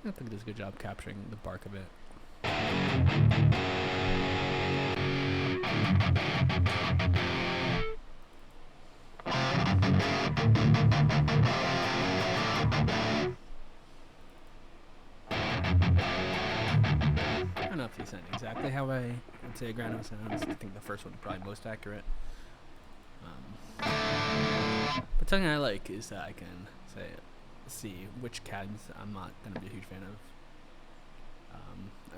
I think it does a good job capturing the bark of it. I don't know if these sound exactly how I would say a Grano sounds. I think the first one's probably most accurate. But something I like is that I can see which cabs I'm not going to be a huge fan of.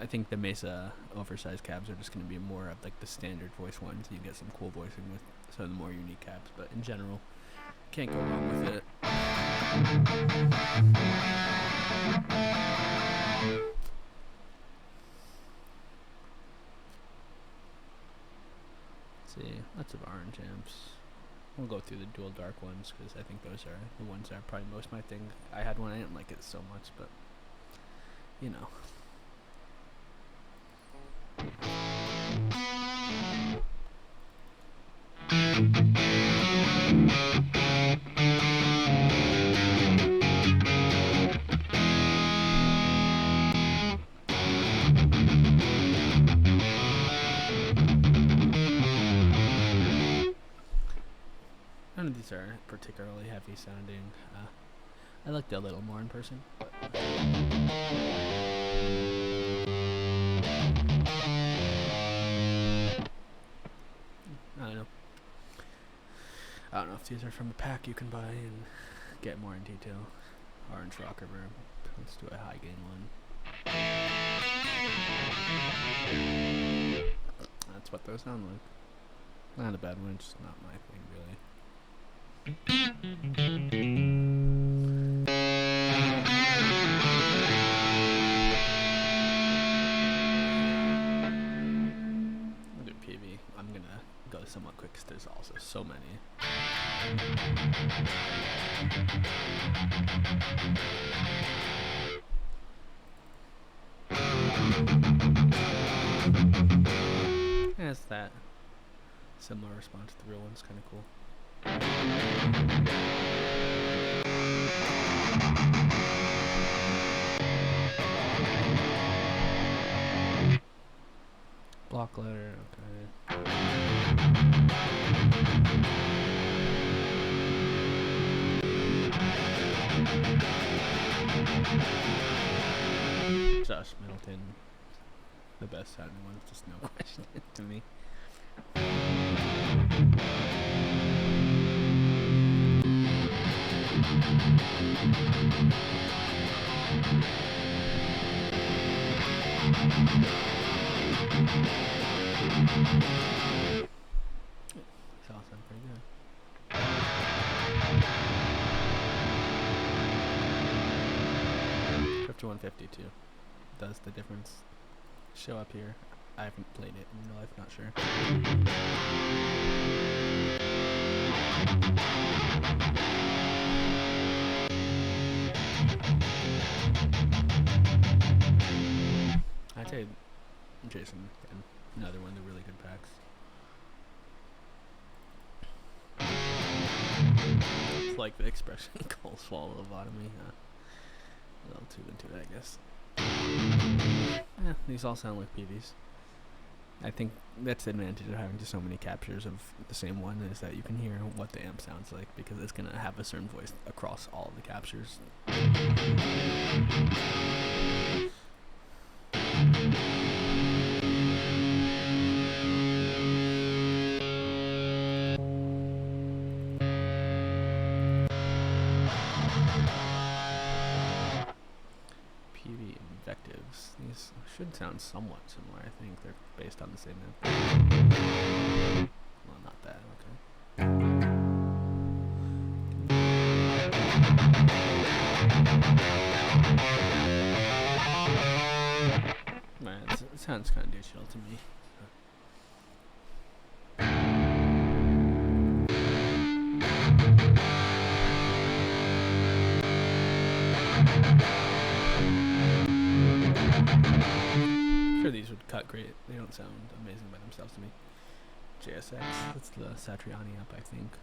I think the Mesa oversized cabs are just going to be more of like the standard voice ones. You get some cool voicing with some of the more unique cabs, but in general, can't go wrong with it. Let's see, lots of orange amps. We'll go through the dual dark ones because I think those are the ones that are probably most my thing. I had one, I didn't like it so much, but you know. None of these are particularly heavy sounding. I liked it a little more in person, but I don't know if these are from a pack you can buy and get more in detail. Orange rock reverb. Let's do a high gain one. That's what those sound like. Not a bad one, just not my thing really. I'll do PV. I'm gonna go somewhat quick because there's also so many. Yeah, it's that similar response to the real one's kind of cool. Block letter, okay. Josh Middleton, the best sounding one, just no question to me. These all sound pretty good. 5152 does the difference show up here? I haven't played it in real life, not sure. I'd say Jason and another one of the really good packs. It's like the expression cold swallow lobotomy. A little too into it, I guess. Yeah, these all sound like PVs. I think that's the advantage of having just so many captures of the same one, is that you can hear what the amp sounds like because it's going to have a certain voice across all of the captures. Invectives. These should sound somewhat similar. I think they're based on the same amp. Well, not that. Okay. Man, it sounds kind of digital to me. These would cut great. They don't sound amazing by themselves to me. JSX, that's the Satriani amp, I think.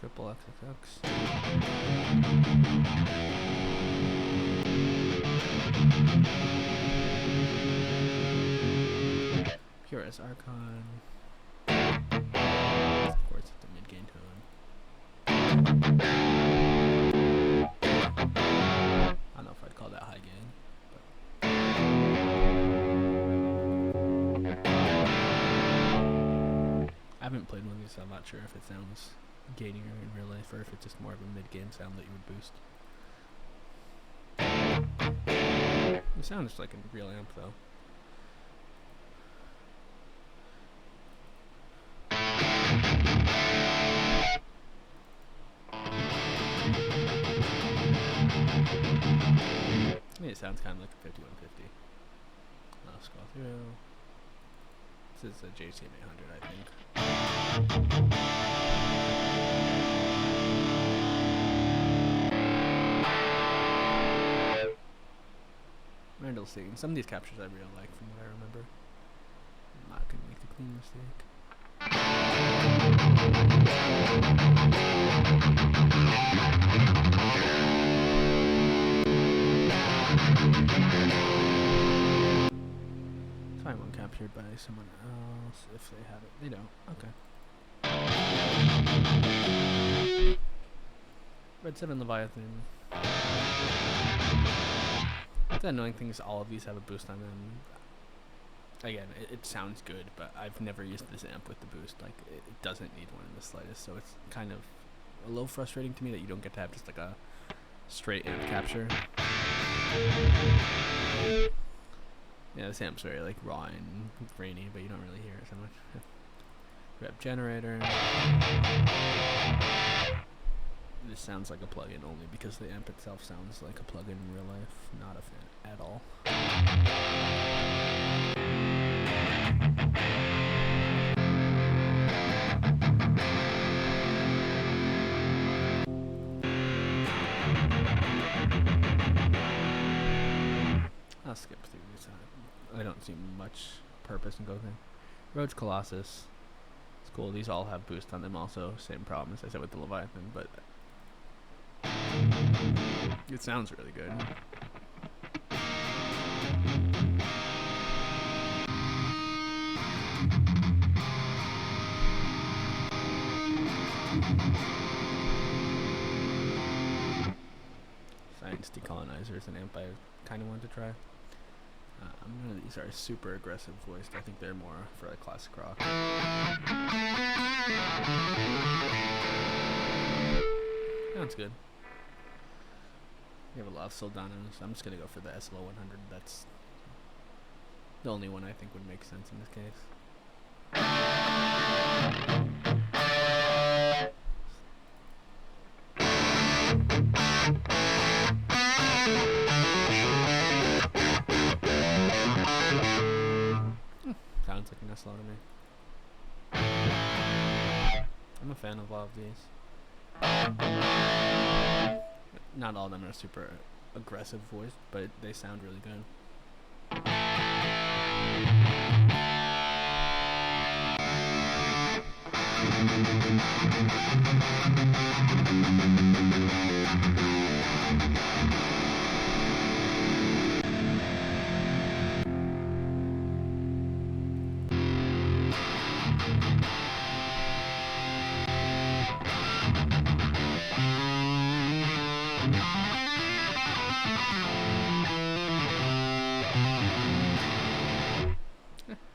Triple XXX. Purist Archon. Of course, it's a mid-gain tone. I don't know if I'd call that high gain. I haven't played one of these, so I'm not sure if it sounds gainier in real life or if it's just more of a mid-gain sound that you would boost. It sounds like a real amp, though. It sounds kind of like a 5150. I'll scroll through. This is a JCM 800, I think. Randall singing. Some of these captures I really like from what I remember. I'm not going to make the clean mistake. Find one captured by someone else if they have it. They don't. Okay. Red 7 Leviathan. The annoying thing is all of these have a boost on them. again, it sounds good, but I've never used this amp with the boost. Like, it doesn't need one in the slightest, so it's kind of a little frustrating to me that you don't get to have just like a straight amp capture. Yeah, this amp's very like raw and grainy, but you don't really hear it so much. Rep generator. This sounds like a plugin only because the amp itself sounds like a plugin in real life. Not a fan at all. I'll skip through these. I don't see much purpose in going there. Rhodes Colossus. It's cool. These all have boost on them also. Same problem as I said with the Leviathan, but it sounds really good. Science Decolonizer is an amp I kind of wanted to try. None of these are super aggressive voiced. I think they're more for like classic rock. Sounds good. We have a lot of Soldanos. I'm just gonna go for the SLO 100. That's the only one I think would make sense in this case. Sounds like an SLO to me. I'm a fan of a lot of these. Not all of them are super aggressive voiced, but they sound really good.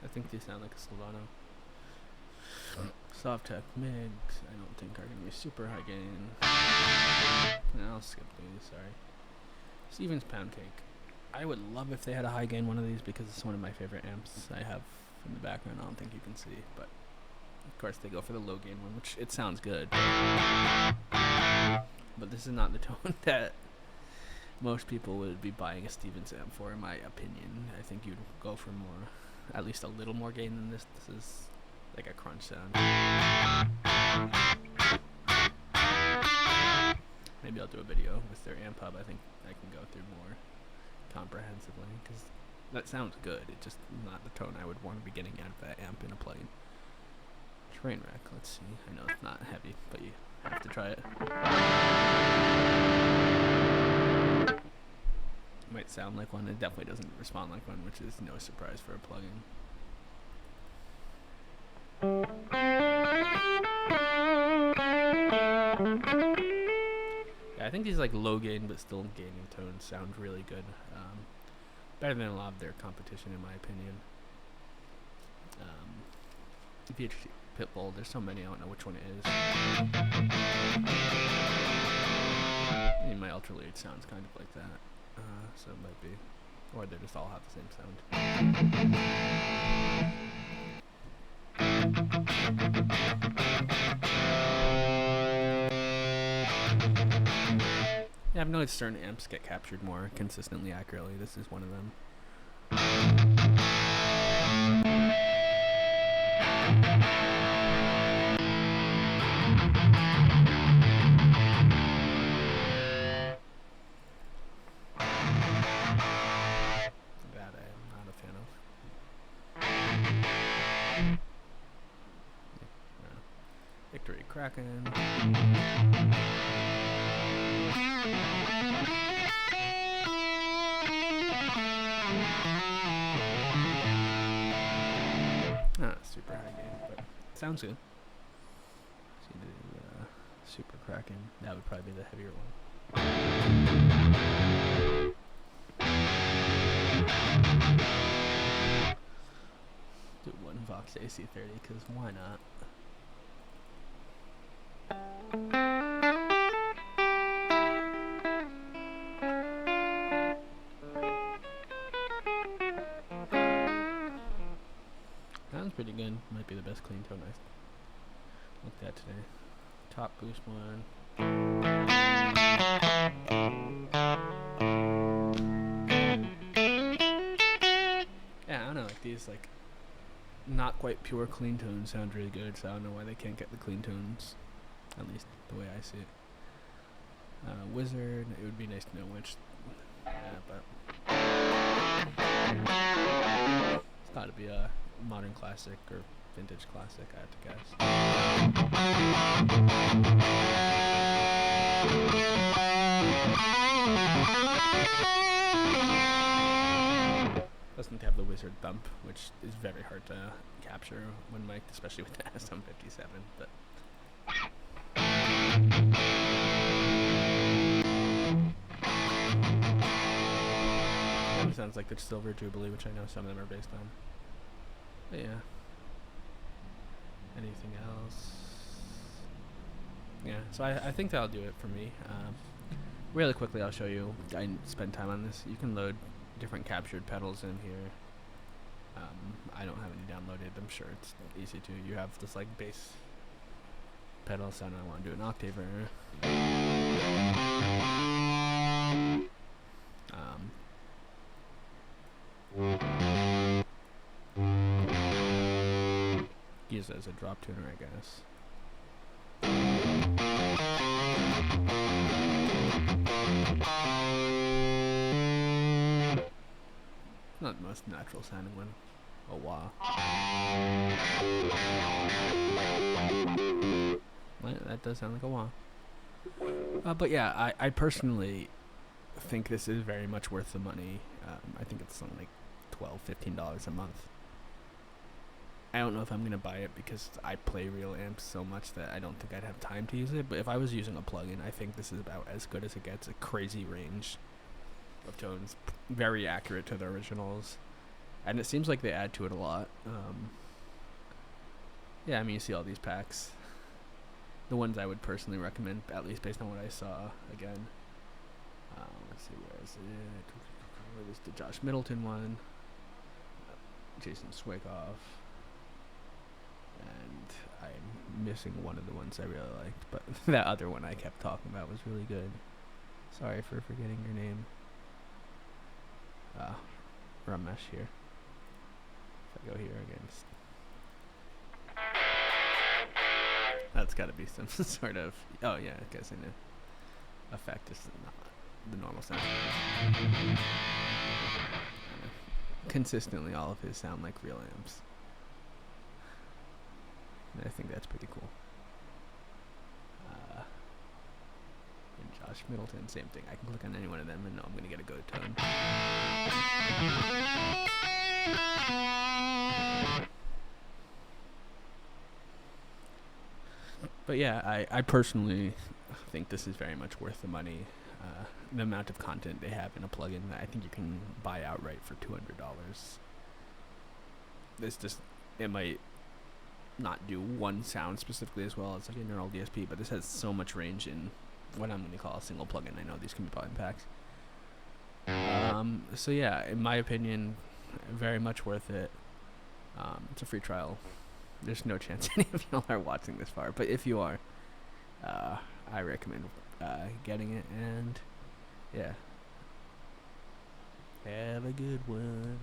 I think these sound like a Soldano. Soft Tech Migs, I don't think are going to be super high gain. No, I'll skip these, sorry. Stevens Pound Cake. I would love if they had a high gain one of these because it's one of my favorite amps I have in the background. I don't think you can see, but of course they go for the low gain one, which it sounds good. But this is not the tone that most people would be buying a Stevens amp for, in my opinion. I think you'd go for more, at least a little more gain than this. This is like a crunch sound. Maybe I'll do a video with their amp hub. I think I can go through more comprehensively because that sounds good. It's just not the tone I would want to be getting out of that amp in a plane. Trainwreck, let's see. I know it's not heavy, but you have to try it. Might sound like one. It definitely doesn't respond like one, which is no surprise for a plugin. Yeah, I think these like low gain but still gaining tones sound really good. Better than a lot of their competition, in my opinion. VHT Pitbull, there's so many, I don't know which one it is. And my ultra lead sounds kind of like that. So it might be, or they just all have the same sound. Yeah, I've noticed certain amps get captured more consistently accurately. This is one of them. Victory Kraken. Super high gain, but sounds good. See the Super Kraken. That would probably be the heavier one. Vox AC30, because why not? Sounds pretty good. Might be the best clean tone I looked at today. Top boost one. Yeah, I don't know, like these like not quite pure clean tones sound really good, so I don't know why they can't get the clean tones, at least the way I see it. Wizard, it would be nice to know which, but it's gotta be a modern classic or vintage classic, I have to guess. Doesn't have the wizard thump, which is very hard to capture when mic'd, especially with the SM57, but it sounds like the Silver Jubilee, which I know some of them are based on. But yeah. Anything else? Yeah, so I think that'll do it for me. Really quickly, I'll show you. I didn't spend time on this. You can load different captured pedals in here. I don't have any downloaded. I'm sure it's easy to. You have this like bass pedal, so I don't want to do an octave or use it as a drop tuner, I guess. Not the most natural sounding one. Oh wow. Well, that does sound like a wah. But yeah, I personally think this is very much worth the money. I think it's something like $12-15 a month. I don't know if I'm going to buy it because I play real amps so much that I don't think I'd have time to use it. But if I was using a plugin, I think this is about as good as it gets. A crazy range of tones. Very accurate to the originals. And it seems like they add to it a lot. Yeah, I mean, you see all these packs. The ones I would personally recommend, at least based on what I saw, again. Let's see, where is it? Where is the Josh Middleton one? Jason Swikoff. And I'm missing one of the ones I really liked, but that other one I kept talking about was really good. Sorry for forgetting your name. Ramesh here. If I go here again, that's got to be some sort of. Oh yeah, I guess in a effect is not the normal sound. Consistently, all of his sound like real amps. And I think that's pretty cool. And Josh Middleton, same thing. I can click on any one of them and know I'm going to get a good tone. But yeah, I personally think this is very much worth the money. The amount of content they have in a plugin, I think you can buy outright for $200. This just, it might not do one sound specifically as well as like a neural DSP, but this has so much range in what I'm going to call a single plugin. I know these can be bought in packs. So yeah, in my opinion, very much worth it. It's a free trial. There's no chance any of y'all are watching this far, but if you are, I recommend getting it, and yeah, have a good one.